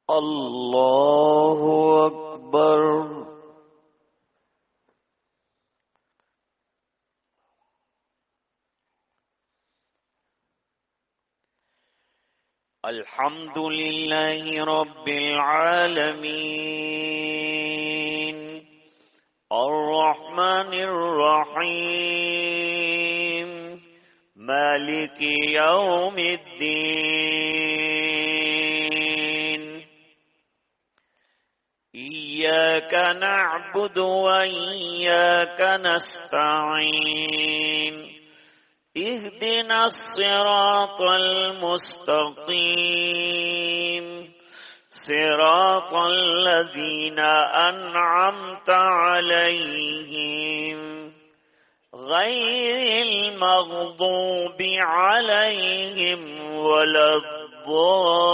الله أكبر. الحمد لله رب العالمين الرحمن الرحيم مالك يوم الدين إياك نعبد وإياك نستعين اهدنا الصراط المستقيم صراط الذين أنعمت عليهم غير المغضوب عليهم ولا الضالين.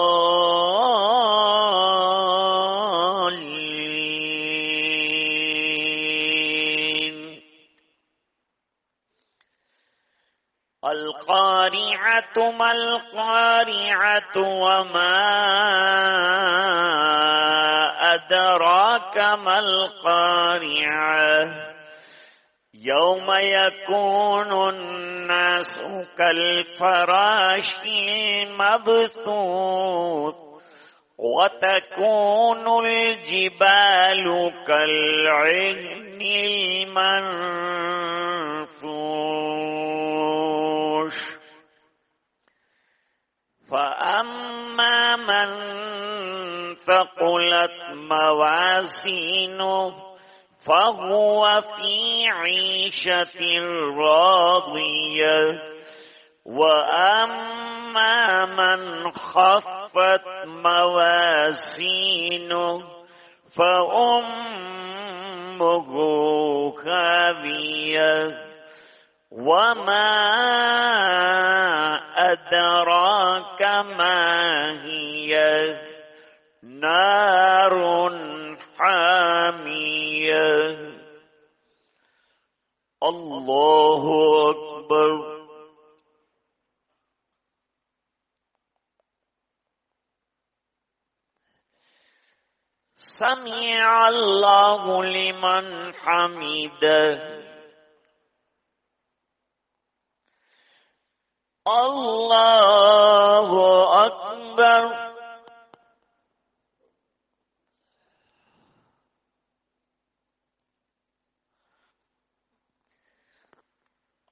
القارعة ما القارعة وما أدراك ما القارعة يوم يكون الناس كالفراش المبثوث وتكون الجبال كالعهن المنفوش فأما من ثقلت موازينه فهو في عيشة راضية وأما من خفت موازينه فأمه هاوية وما أدراك ما هي نار حامية. الله أكبر. سمع الله لمن حمده. الله أكبر.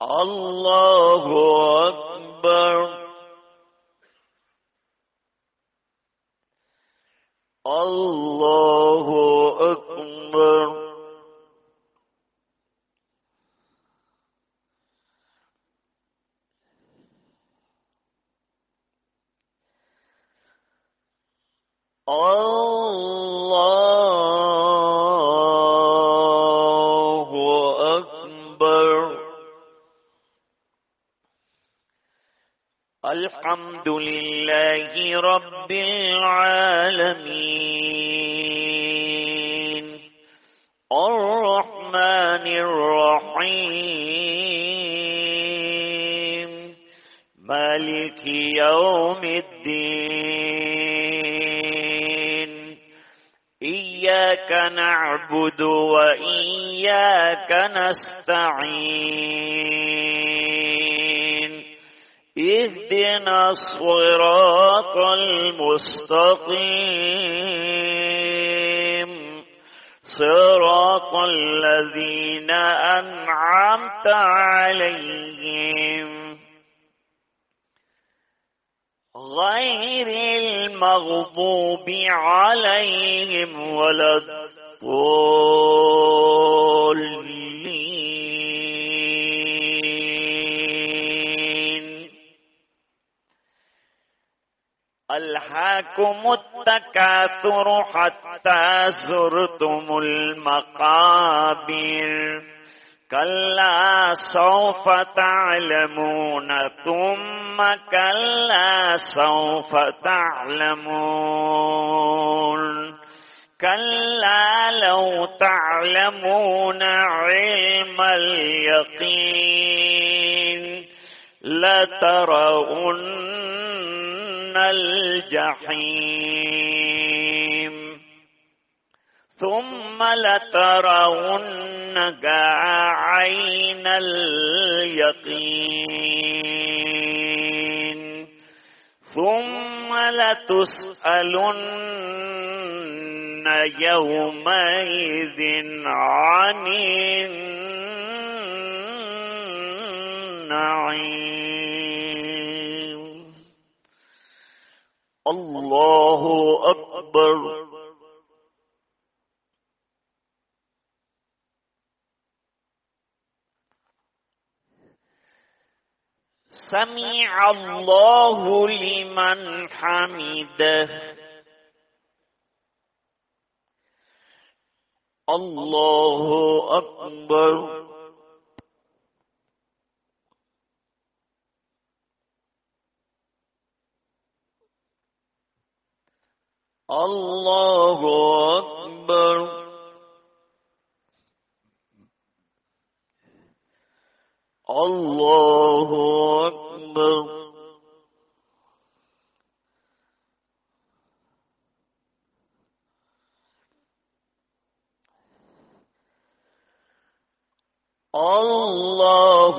الله أكبر. الله أكبر. الله أكبر. الحمد لله رب العالمين الرحمن الرحيم مالك يوم الدين إياك نعبد وإياك نستعين اهدنا الصراط المستقيم صراط الذين أنعمت عليهم غير المغضوب عليهم ولا الضالين. ألهاكم التكاثر حتى زرتم المقابر كلا سوف تعلمون ثم كلا سوف تعلمون كلا لو تعلمون علم اليقين لترون الجحيم ثم لترونها عين اليقين ثم لتسألن يومئذ عن النعيم. الله أكبر. سمع الله لمن حمده. الله أكبر. الله أكبر. الله أكبر. الله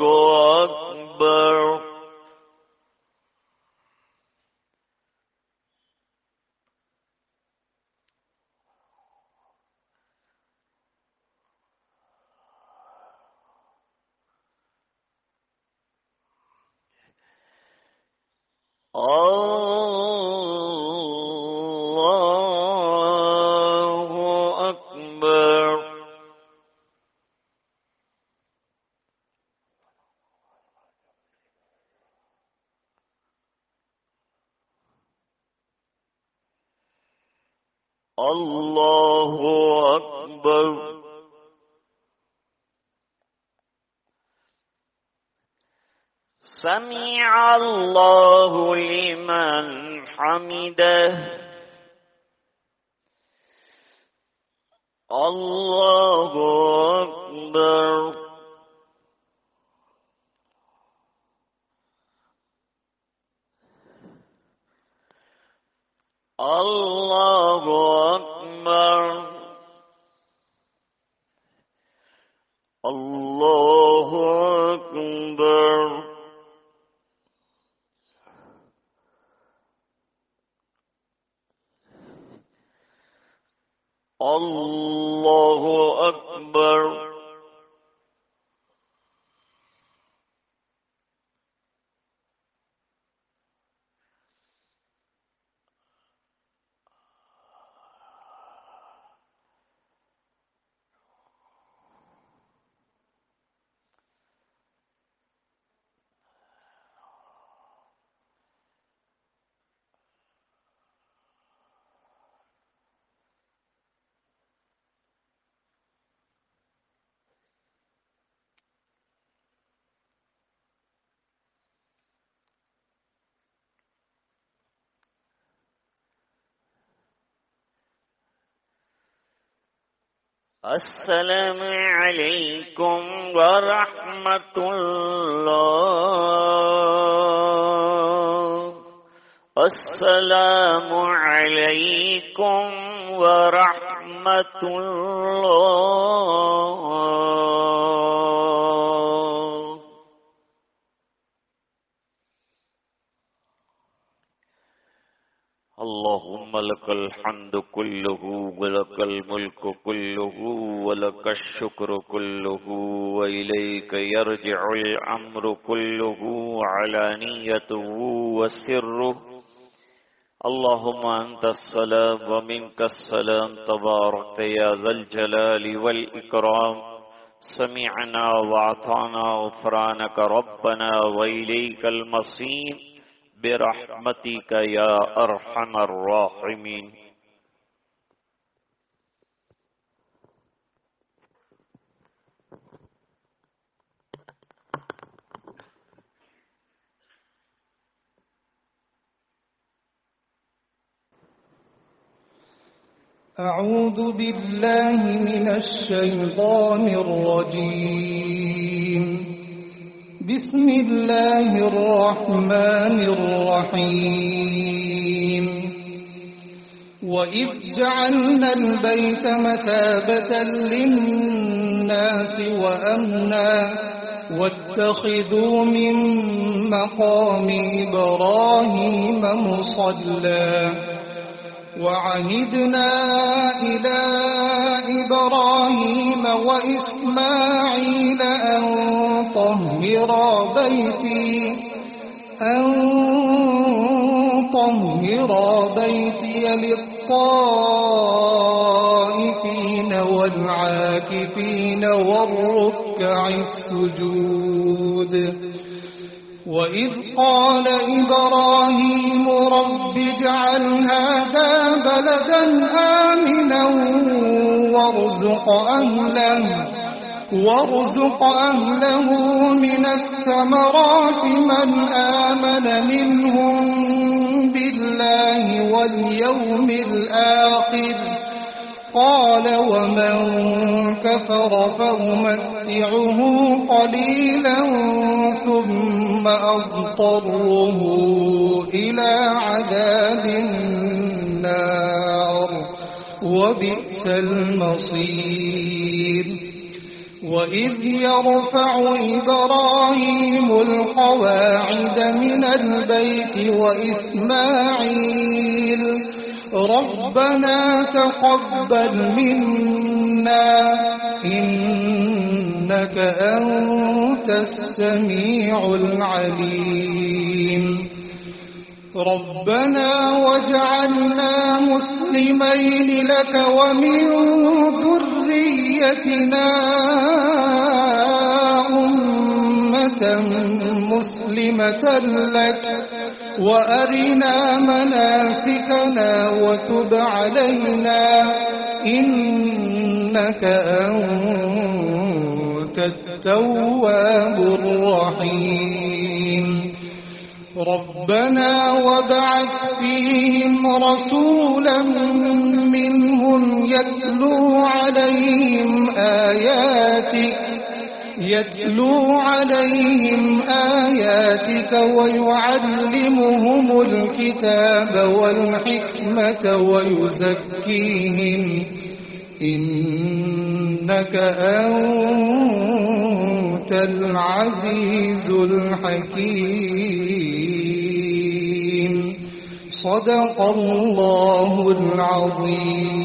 أكبر. الله أكبر. الله أكبر. سمع الله لمن حمده. الله أكبر. الله أكبر. الله أكبر. الله أكبر. السلام عليكم ورحمة الله. السلام عليكم ورحمة الله. اللهم لك الحمد كله ولك الملك كله ولك الشكر كله وإليك يرجع الأمر كله علانيته وسره. اللهم أنت السلام ومنك السلام تبارك يا ذا الجلال والإكرام. سمعنا وأطعنا غفرانك ربنا وإليك المصير برحمتك يا أرحم الراحمين. أعوذ بالله من الشيطان الرجيم. بسم الله الرحمن الرحيم. وإذ جعلنا البيت مثابة للناس وأمنا واتخذوا من مقام إبراهيم مصلى وعهدنا إلى إبراهيم وإسماعيل أن طهرا بيتي للطائفين والعاكفين والركع السجود وإذ قال إبراهيم رب اجعل هذا بلدا آمنا وارزق أهله من الثمرات من آمن منهم بالله واليوم الآخر قال ومن كفر فأمتعه قليلا ثم أضطره إلى عذاب النار وبئس المصير وإذ يرفع إبراهيم القواعد من البيت وإسماعيل ربنا تقبل منا إنك أنت السميع العليم ربنا واجعلنا مسلمين لك ومن ذريتنا أمة مسلمة لك وأرنا مناسكنا وتب علينا إنك أنت التواب الرحيم ربنا وابعث فيهم رسولا منهم يتلو عليهم آياتك ويعلمهم الكتاب والحكمة ويزكيهم إنك أنت العزيز الحكيم صدق الله العظيم.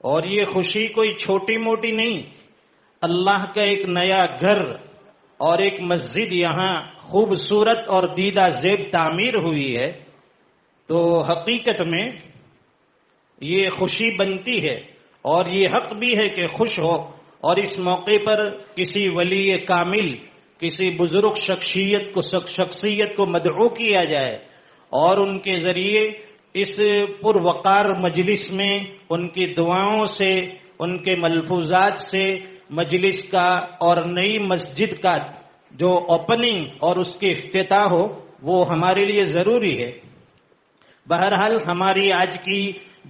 اور یہ خوشی کوئی چھوٹی موٹی نہیں، اللہ کا ایک نیا گھر اور ایک مسجد یہاں خوبصورت اور دیدہ زیب تعمیر ہوئی ہے، تو حقیقت میں یہ خوشی بنتی ہے اور یہ حق بھی ہے کہ خوش ہو، اور اس موقع پر کسی ولی کامل، کسی بزرگ شخصیت کو مدعو کیا جائے اور ان کے ذریعے اس پروقار مجلس میں ان کی دعاؤں سے، ان کے ملفوظات سے مجلس کا اور نئی مسجد کا جو اوپننگ اور اس کے افتتاح ہو، وہ ہمارے لیے ضروری ہے۔ بہرحال ہماری آج کی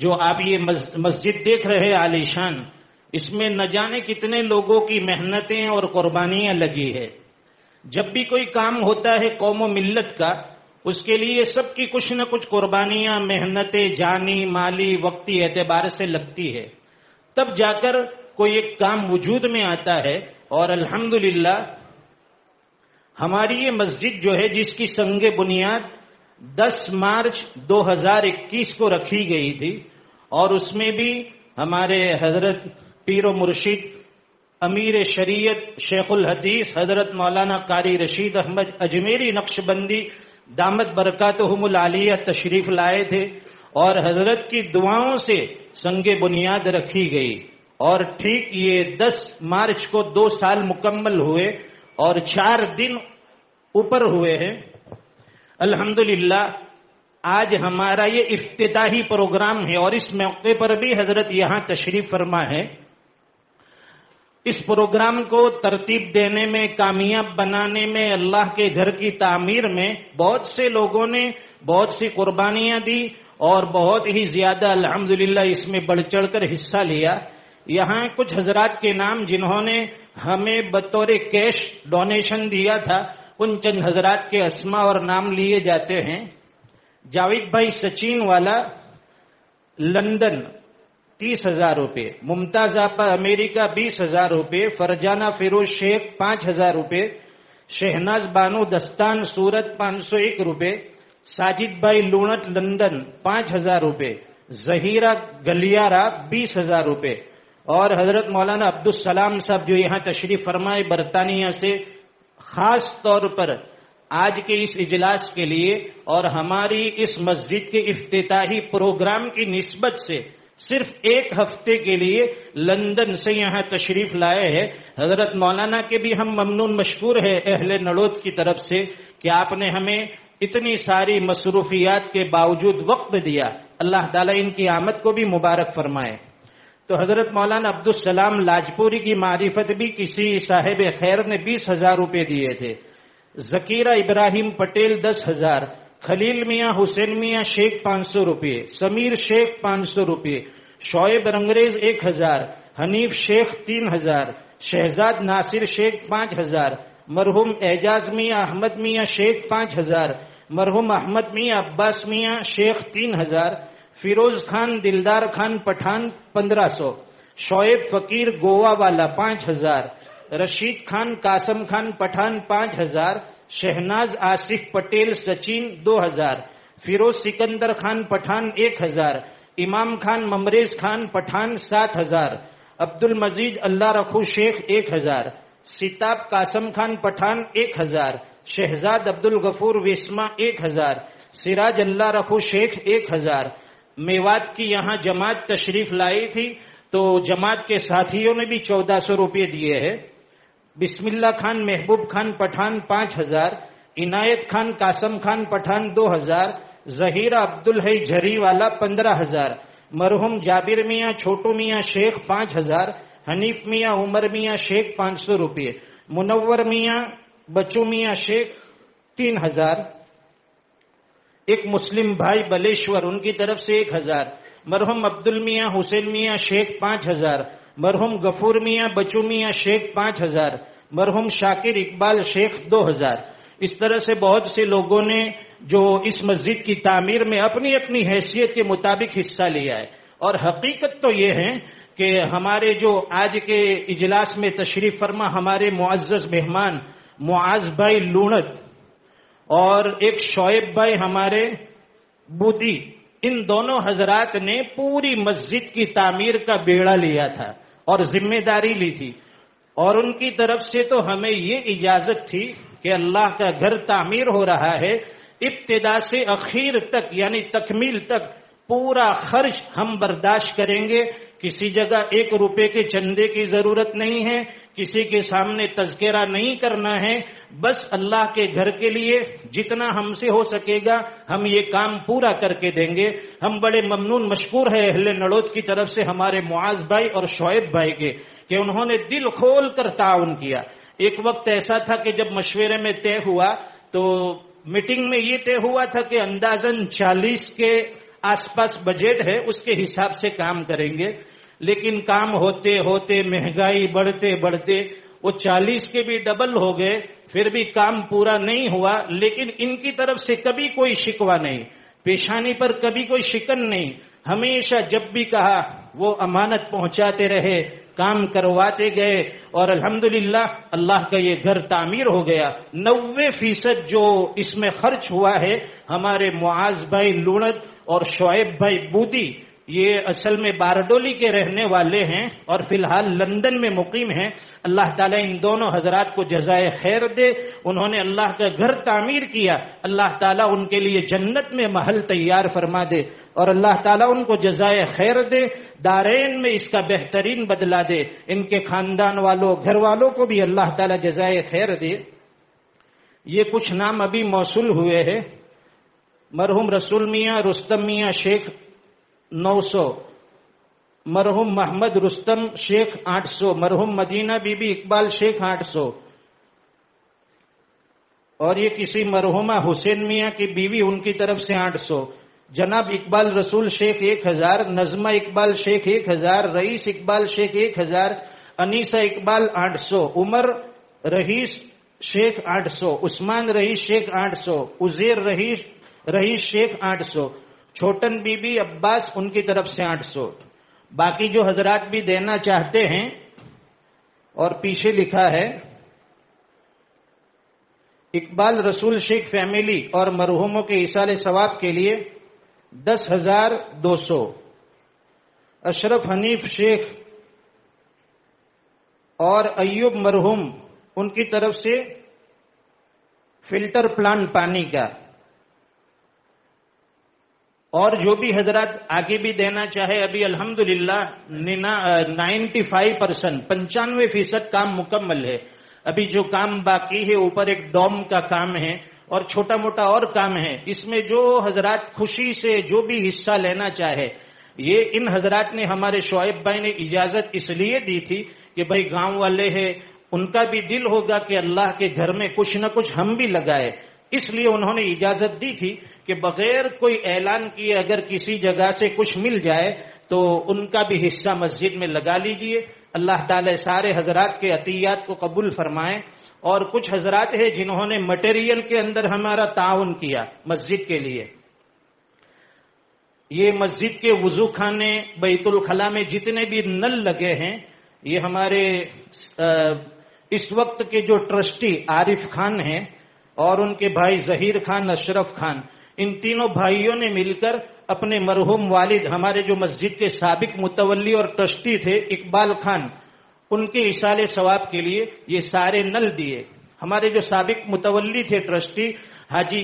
جو آپ یہ مسجد دیکھ رہے ہیں عالی شان، اس میں نہ جانے کتنے لوگوں کی محنتیں اور قربانیاں لگی ہے۔ جب بھی کوئی کام ہوتا ہے قوم و ملت کا، اس کے لیے سب کی کچھ نہ کچھ قربانیاں، محنتیں جانی، مالی، وقتی اعتبار سے لگتی ہے، تب جا کر کوئی ایک کام وجود میں آتا ہے۔ اور الحمدللہ ہماری یہ مسجد جو ہے، جس کی سنگ بنیاد 10 مارچ 2021 کو رکھی گئی تھی، اور اس میں بھی ہمارے حضرت پیر و مرشد امیر شریعت شیخ الحدیث حضرت مولانا قاری رشید احمد اجمیری نقشبندی دامت برکاتہم العالیہ تشریف لائے تھے، اور حضرت کی دعاؤں سے سنگ بنیاد رکھی گئی، اور ٹھیک یہ 10 مارچ کو 2 سال مکمل ہوئے اور 4 دن اوپر ہوئے ہیں۔ الحمدللہ آج ہمارا یہ افتتاحی پروگرام ہے، اور اس موقع پر بھی حضرت یہاں تشریف فرما ہے۔ اس پروگرام کو ترتیب دینے میں، کامیاب بنانے میں، اللہ کے گھر کی تعمیر میں بہت سے لوگوں نے بہت سی قربانیاں دی، اور بہت ہی زیادہ الحمدللہ اس میں بڑھ چڑھ کر حصہ لیا۔ یہاں کچھ حضرات کے نام جنہوں نے ہمیں بطور کیش ڈونیشن دیا تھا، ان چند حضرات کے اسما اور نام لیے جاتے ہیں۔ جاوید بھائی سچین والا لندن 30,000 روپے، ممتاز آپا امریکہ 20,000 روپے، فرجانہ فیروز شیخ 5,000 روپے، شہناز بانو دستان سورت 501 روپے، ساجد بھائی لونٹ لندن 5,000 روپے، ظہیرہ گلیارہ 20,000 روپے، اور حضرت مولانا عبدالسلام صاحب جو یہاں تشریف فرمائے برطانیہ سے، خاص طور پر آج کے اس اجلاس کے لیے اور ہماری اس مسجد کے افتتاحی پروگرام کی نسبت سے صرف 1 ہفتے کے لیے لندن سے یہاں تشریف لائے ہیں۔ حضرت مولانا کے بھی ہم ممنون مشکور ہیں اہل نڑوت کی طرف سے کہ آپ نے ہمیں اتنی ساری مصروفیات کے باوجود وقت دیا، اللہ تعالیٰ ان کی آمد کو بھی مبارک فرمائے۔ تو حضرت مولانا عبدالسلام لاجپوری کی معرفت بھی کسی صاحب خیر نے 20,000 روپے دیے تھے، ذکیرہ ابراہیم پٹیل 10,000، خلیل میاں حسین میاں شیخ 500 روپے، سمیر شیخ 500 روپے، شعیب رنگریز 1,000، حنیف شیخ 3,000، شہزاد ناصر شیخ 5,000، مرحوم اعجاز میاں احمد میاں شیخ 5,000، مرحوم احمد میاں عباس میاں شیخ 3,000، فیروز خان دلدار خان پٹھان 1,500، شعیب فقیر گوا والا 5,000، رشید خان قاسم خان پٹھان 5,000، شہناز آصف پٹیل سچین 2,000، فیروز سکندر خان پٹھان 1,000، امام خان ممریز خان پٹھان 7,000، عبد المجید اللہ رکھو شیخ 1,000، سیتاب قاسم خان پٹھان 1,000، شہزاد عبد الغفور وسما 1,000، سراج اللہ رکھو شیخ 1,000۔ میوات کی یہاں جماعت تشریف لائی تھی تو جماعت کے ساتھیوں نے بھی 1,400 روپے دیے ہیں۔ بسم اللہ خان محبوب خان پٹھان 5,000، عنایت خان قاسم خان پٹھان 2,000، ظہیرہ عبدالحی جھری والا 15,000، مرحوم جابر میاں چھوٹو میاں شیخ 5,000، حنیف میاں عمر میاں شیخ 500 روپے، منور میاں بچو میاں شیخ 3,000، ایک مسلم بھائی بلیشور ان کی طرف سے 1,000، مرحوم عبد المیاں حسین میاں شیخ 5,000، مرحوم غفور میاں بچو میاں شیخ 5,000، مرحوم شاکر اقبال شیخ 2,000۔ اس طرح سے بہت سے لوگوں نے جو اس مسجد کی تعمیر میں اپنی اپنی حیثیت کے مطابق حصہ لیا ہے، اور حقیقت تو یہ ہے کہ ہمارے جو آج کے اجلاس میں تشریف فرما ہمارے معزز مہمان معاذ بھائی لونت اور ایک شعیب بھائی ہمارے بودی ان دونوں حضرات نے پوری مسجد کی تعمیر کا بیڑا لیا تھا اور ذمہ داری لی تھی، اور ان کی طرف سے تو ہمیں یہ اجازت تھی کہ اللہ کا گھر تعمیر ہو رہا ہے، ابتدا سے اخیر تک یعنی تکمیل تک پورا خرچ ہم برداشت کریں گے، کسی جگہ 1 روپے کے چندے کی ضرورت نہیں ہے، کسی کے سامنے تذکرہ نہیں کرنا ہے، بس اللہ کے گھر کے لیے جتنا ہم سے ہو سکے گا ہم یہ کام پورا کر کے دیں گے۔ ہم بڑے ممنون مشکور ہے اہل نڑوت کی طرف سے ہمارے معاذ بھائی اور شعیب بھائی کے کہ انہوں نے دل کھول کر تعاون کیا۔ ایک وقت ایسا تھا کہ جب مشورے میں طے ہوا تو میٹنگ میں یہ طے ہوا تھا کہ اندازاً 40 کے آس پاس بجٹ ہے، اس کے حساب سے کام کریں گے، لیکن کام ہوتے ہوتے مہنگائی بڑھتے بڑھتے وہ 40 کے بھی ڈبل ہو گئے، پھر بھی کام پورا نہیں ہوا۔ لیکن ان کی طرف سے کبھی کوئی شکوہ نہیں، پیشانی پر کبھی کوئی شکن نہیں، ہمیشہ جب بھی کہا وہ امانت پہنچاتے رہے، کام کرواتے گئے، اور الحمدللہ اللہ کا یہ گھر تعمیر ہو گیا۔ 90% جو اس میں خرچ ہوا ہے ہمارے معاذ بھائی لونت اور شعیب بھائی بودی، یہ اصل میں باردولی کے رہنے والے ہیں اور فی الحال لندن میں مقیم ہیں۔ اللہ تعالیٰ ان دونوں حضرات کو جزائے خیر دے، انہوں نے اللہ کا گھر تعمیر کیا، اللہ تعالیٰ ان کے لیے جنت میں محل تیار فرما دے، اور اللہ تعالیٰ ان کو جزائے خیر دے، دارین میں اس کا بہترین بدلہ دے، ان کے خاندان والوں گھر والوں کو بھی اللہ تعالیٰ جزائے خیر دے۔ یہ کچھ نام ابھی موصول ہوئے ہیں، مرحوم رسول میاں رستم میاں شیخ 900، مرحوم محمد رستم شیخ 800، مرحوم مدینہ بی بی اقبال شیخ 800، اور یہ کسی مرحومہ حسین میاں کی بیوی ان کی طرف سے 800، جناب اقبال رسول شیخ 1000، نظمہ اقبال شیخ 1000، رئیس اقبال شیخ 1000، انیسہ اقبال 800، عمر رئیس شیخ 800، عثمان رئیس شیخ 800، عزیر رئیس شیخ 800، چھوٹن بی بی عباس ان کی طرف سے 800۔ باقی جو حضرات بھی دینا چاہتے ہیں، اور پیچھے لکھا ہے اقبال رسول شیخ فیملی اور مرحوموں کے ایصال ثواب کے لیے 10,200، اشرف حنیف شیخ اور ایوب مرحوم ان کی طرف سے فلٹر پلانٹ پانی کا، اور جو بھی حضرات آگے بھی دینا چاہے، ابھی الحمدللہ 95% کام مکمل ہے۔ ابھی جو کام باقی ہے اوپر ایک ڈوم کا کام ہے اور چھوٹا موٹا اور کام ہے، اس میں جو حضرات خوشی سے جو بھی حصہ لینا چاہے، یہ ان حضرات نے ہمارے شعیب بھائی نے اجازت اس لیے دی تھی کہ بھائی گاؤں والے ہیں، ان کا بھی دل ہوگا کہ اللہ کے گھر میں کچھ نہ کچھ ہم بھی لگائے، اس لیے انہوں نے اجازت دی تھی کہ بغیر کوئی اعلان کیے اگر کسی جگہ سے کچھ مل جائے تو ان کا بھی حصہ مسجد میں لگا لیجئے۔ اللہ تعالی سارے حضرات کے عطیات کو قبول فرمائے۔ اور کچھ حضرات ہیں جنہوں نے مٹیریل کے اندر ہمارا تعاون کیا مسجد کے لیے، یہ مسجد کے وضو خانے بیت الخلا میں جتنے بھی نل لگے ہیں، یہ ہمارے اس وقت کے جو ٹرسٹی عارف خان ہیں اور ان کے بھائی ظہیر خان، اشرف خان، ان تینوں بھائیوں نے مل کر اپنے مرحوم والد ہمارے جو مسجد کے سابق متولی اور ٹرسٹی تھے اقبال خان، ان کے ایصال ثواب کے لیے یہ سارے نل دیے۔ ہمارے جو سابق متولی تھے ٹرسٹی حاجی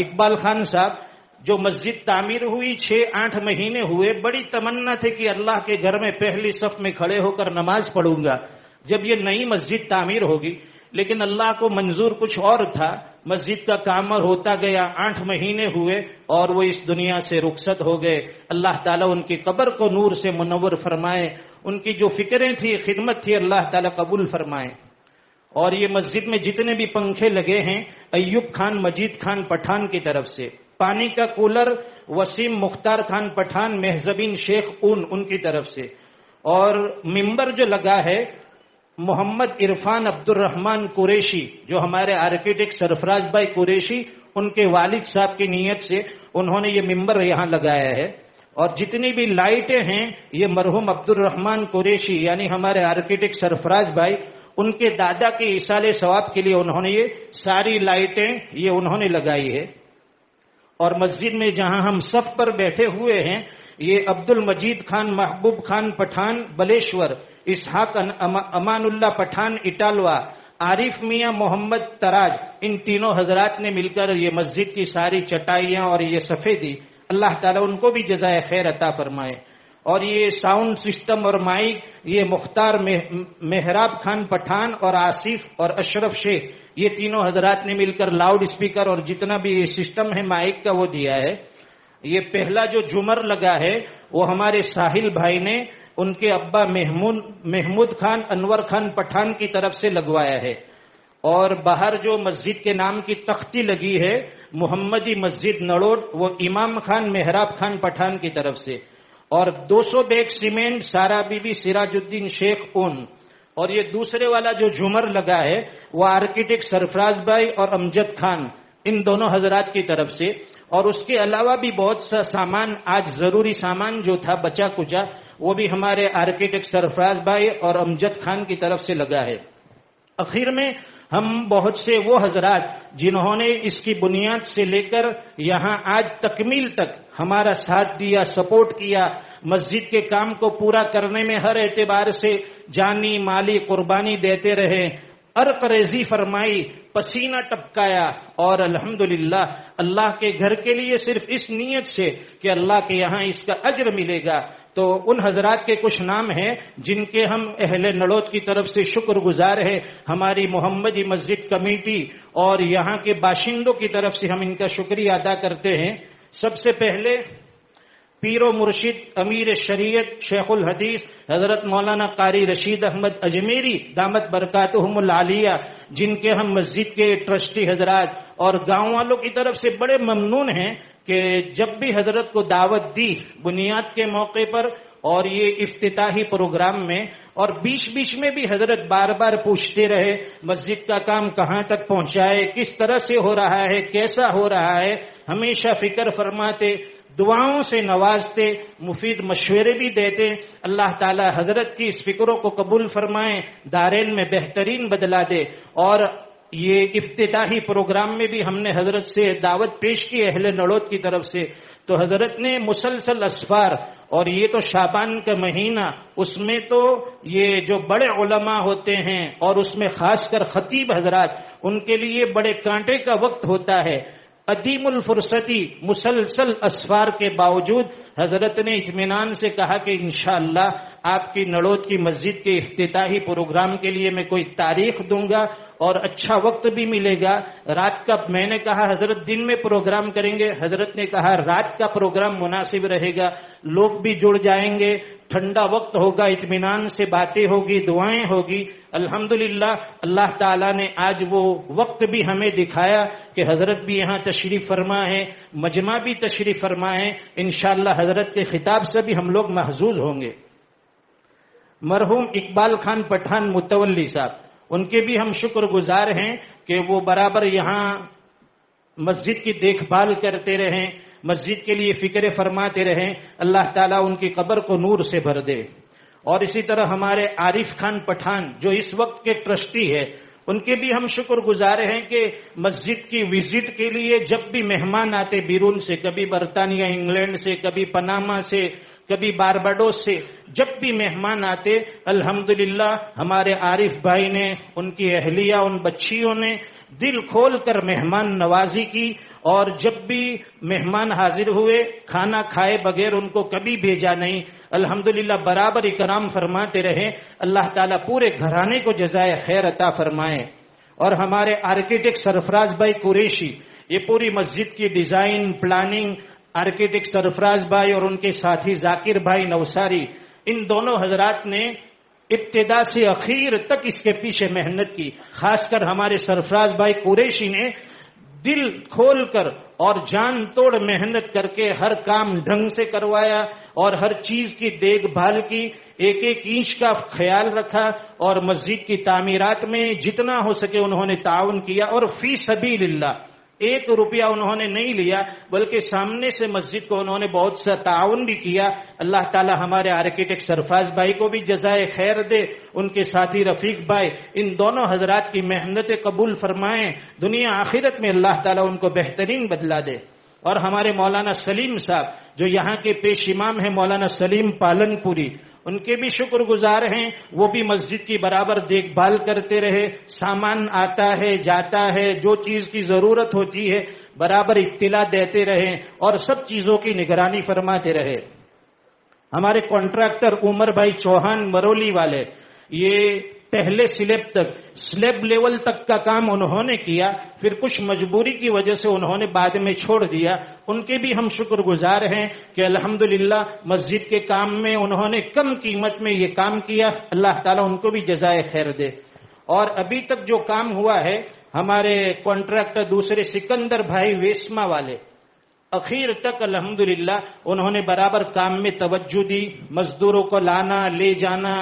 اقبال خان صاحب، جو مسجد تعمیر ہوئی 6-8 مہینے ہوئے، بڑی تمنا تھے کہ اللہ کے گھر میں پہلی صف میں کھڑے ہو کر نماز پڑھوں گا جب یہ نئی مسجد تعمیر ہوگی، لیکن اللہ کو منظور کچھ اور تھا، مسجد کا کام ہوتا گیا، 8 مہینے ہوئے اور وہ اس دنیا سے رخصت ہو گئے۔ اللہ تعالیٰ ان کی قبر کو نور سے منور فرمائے، ان کی جو فکریں تھی، خدمت تھی، اللہ تعالیٰ قبول فرمائے۔ اور یہ مسجد میں جتنے بھی پنکھے لگے ہیں ایوب خان مجید خان پٹھان کی طرف سے، پانی کا کولر وسیم مختار خان پٹھان مہذبین شیخ ان کی طرف سے، اور ممبر جو لگا ہے محمد عرفان عبد الرحمن قریشی، جو ہمارے آرکیٹیکٹ سرفراز بھائی قریشی ان کے والد صاحب کی نیت سے انہوں نے یہ ممبر یہاں لگایا ہے، اور جتنی بھی لائٹیں ہیں یہ مرحوم عبد الرحمن قریشی یعنی ہمارے آرکیٹیکٹ سرفراز بھائی ان کے دادا کے ایصال ثواب کے لیے انہوں نے یہ ساری لائٹیں یہ انہوں نے لگائی ہے۔ اور مسجد میں جہاں ہم صف پر بیٹھے ہوئے ہیں یہ عبد المجید خان محبوب خان پٹھان بلیشور، اسحاق امان اللہ پٹھان اٹالوا، عارف میاں محمد تراج، ان تینوں حضرات نے مل کر یہ مسجد کی ساری چٹائیاں اور یہ صفے دی. اللہ تعالیٰ ان کو بھی جزائے خیر عطا فرمائے. اور یہ ساؤنڈ سسٹم اور مائک یہ مختار محراب خان پٹھان اور آصف اور اشرف شیخ، یہ تینوں حضرات نے مل کر لاؤڈ اسپیکر اور جتنا بھی یہ سسٹم ہے مائک کا وہ دیا ہے. یہ پہلا جو جمر لگا ہے وہ ہمارے ساحل بھائی نے ان کے ابا محمود خان انور خان پٹھان کی طرف سے لگوایا ہے. اور باہر جو مسجد کے نام کی تختی لگی ہے محمدی مسجد نڑوٹ، وہ امام خان محراب خان پٹھان کی طرف سے. اور 200 بیگ سیمنٹ سارا بی بی سراج الدین شیخ اون. اور یہ دوسرے والا جو جھومر لگا ہے وہ آرکیٹیکٹ سرفراز بھائی اور امجد خان، ان دونوں حضرات کی طرف سے. اور اس کے علاوہ بھی بہت سا سامان، آج ضروری سامان جو تھا بچا کچا، وہ بھی ہمارے آرکیٹیکٹ سرفراز بھائی اور امجد خان کی طرف سے لگا ہے. اخیر میں ہم بہت سے وہ حضرات جنہوں نے اس کی بنیاد سے لے کر یہاں آج تکمیل تک ہمارا ساتھ دیا، سپورٹ کیا، مسجد کے کام کو پورا کرنے میں ہر اعتبار سے جانی مالی قربانی دیتے رہے، عرق ریزی فرمائی، پسینہ ٹپکایا. اور الحمدللہ اللہ کے گھر کے لیے صرف اس نیت سے کہ اللہ کے یہاں اس کا اجر ملے گا. تو ان حضرات کے کچھ نام ہیں جن کے ہم اہل نڑوت کی طرف سے شکر گزار ہیں، ہماری محمدی مسجد کمیٹی اور یہاں کے باشندوں کی طرف سے ہم ان کا شکریہ ادا کرتے ہیں. سب سے پہلے پیر و مرشد امیر شریعت شیخ الحدیث حضرت مولانا قاری رشید احمد اجمیری دامت برکاتہم العالیہ، جن کے ہم مسجد کے ٹرسٹی حضرات اور گاؤں والوں کی طرف سے بڑے ممنون ہیں کہ جب بھی حضرت کو دعوت دی بنیاد کے موقع پر اور یہ افتتاحی پروگرام میں، اور بیچ بیچ میں بھی حضرت بار بار پوچھتے رہے مسجد کا کام کہاں تک پہنچا ہے، کس طرح سے ہو رہا ہے، کیسا ہو رہا ہے. ہمیشہ فکر فرماتے، دعاؤں سے نوازتے، مفید مشورے بھی دیتے. اللہ تعالی حضرت کی اس فکروں کو قبول فرمائیں، دارین میں بہترین بدلا دے. اور یہ افتتاحی پروگرام میں بھی ہم نے حضرت سے دعوت پیش کی اہل نڑوت کی طرف سے، تو حضرت نے مسلسل اسفار، اور یہ تو شعبان کا مہینہ، اس میں تو یہ جو بڑے علماء ہوتے ہیں اور اس میں خاص کر خطیب حضرات، ان کے لیے بڑے کانٹے کا وقت ہوتا ہے. عدیم الفرصتی مسلسل اسفار کے باوجود حضرت نے اطمینان سے کہا کہ انشاءاللہ آپ کی نڑوت کی مسجد کے افتتاحی پروگرام کے لیے میں کوئی تاریخ دوں گا اور اچھا وقت بھی ملے گا. رات کا میں نے کہا حضرت دن میں پروگرام کریں گے، حضرت نے کہا رات کا پروگرام مناسب رہے گا، لوگ بھی جڑ جائیں گے، ٹھنڈا وقت ہوگا، اطمینان سے باتیں ہوگی، دعائیں ہوگی. الحمدللہ اللہ تعالیٰ نے آج وہ وقت بھی ہمیں دکھایا کہ حضرت بھی یہاں تشریف فرما ہے، مجمع بھی تشریف فرما ہے. انشاءاللہ حضرت کے خطاب سے بھی ہم لوگ محظوظ ہوں گے. مرحوم اقبال خان پٹھان متولی صاحب، ان کے بھی ہم شکر گزار ہیں کہ وہ برابر یہاں مسجد کی دیکھ بھال کرتے رہیں، مسجد کے لیے فکر فرماتے رہیں. اللہ تعالیٰ ان کی قبر کو نور سے بھر دے. اور اسی طرح ہمارے عارف خان پٹھان جو اس وقت کے ٹرسٹی ہے، ان کے بھی ہم شکر گزار ہیں کہ مسجد کی وزٹ کے لیے جب بھی مہمان آتے بیرون سے، کبھی برطانیہ انگلینڈ سے، کبھی پناما سے، کبھی بارباڈوس سے، جب بھی مہمان آتے الحمدللہ ہمارے عارف بھائی نے، ان کی اہلیہ، ان بچیوں نے دل کھول کر مہمان نوازی کی. اور جب بھی مہمان حاضر ہوئے کھانا کھائے بغیر ان کو کبھی بھیجا نہیں. الحمدللہ برابر اکرام فرماتے رہے. اللہ تعالیٰ پورے گھرانے کو جزائے خیر عطا فرمائے. اور ہمارے آرکیٹیکٹ سرفراز بھائی قریشی، یہ پوری مسجد کی ڈیزائن پلاننگ آرکیٹیکٹ سرفراز بھائی اور ان کے ساتھی ذاکر بھائی نوساری، ان دونوں حضرات نے ابتدا سے اخیر تک اس کے پیچھے محنت کی. خاص کر ہمارے سرفراز بھائی قریشی نے دل کھول کر اور جان توڑ محنت کر کے ہر کام ڈھنگ سے کروایا اور ہر چیز کی دیکھ بھال کی، ایک ایک انچ کا خیال رکھا اور مسجد کی تعمیرات میں جتنا ہو سکے انہوں نے تعاون کیا. اور فی سبیل اللہ 1 روپیہ انہوں نے نہیں لیا بلکہ سامنے سے مسجد کو انہوں نے بہت سا تعاون بھی کیا. اللہ تعالی ہمارے آرکیٹیکٹ سرفراز بھائی کو بھی جزائے خیر دے، ان کے ساتھی رفیق بھائی، ان دونوں حضرات کی محنت قبول فرمائیں، دنیا آخرت میں اللہ تعالی ان کو بہترین بدلا دے. اور ہمارے مولانا سلیم صاحب جو یہاں کے پیش امام ہیں، مولانا سلیم پالن پوری، ان کے بھی شکر گزار ہیں، وہ بھی مسجد کی برابر دیکھ بھال کرتے رہے، سامان آتا ہے جاتا ہے، جو چیز کی ضرورت ہوتی ہے برابر اطلاع دیتے رہے اور سب چیزوں کی نگرانی فرماتے رہے۔ ہمارے کانٹریکٹر عمر بھائی چوہان مرولی والے، یہ پہلے سلیب لیول تک کا کام انہوں نے کیا، پھر کچھ مجبوری کی وجہ سے انہوں نے بعد میں چھوڑ دیا، ان کے بھی ہم شکر گزار ہیں کہ الحمدللہ مسجد کے کام میں انہوں نے کم قیمت میں یہ کام کیا، اللہ تعالیٰ ان کو بھی جزائے خیر دے۔ اور ابھی تک جو کام ہوا ہے ہمارے کانٹریکٹر دوسرے سکندر بھائی ویسما والے، اخیر تک الحمدللہ انہوں نے برابر کام میں توجہ دی، مزدوروں کو لانا لے جانا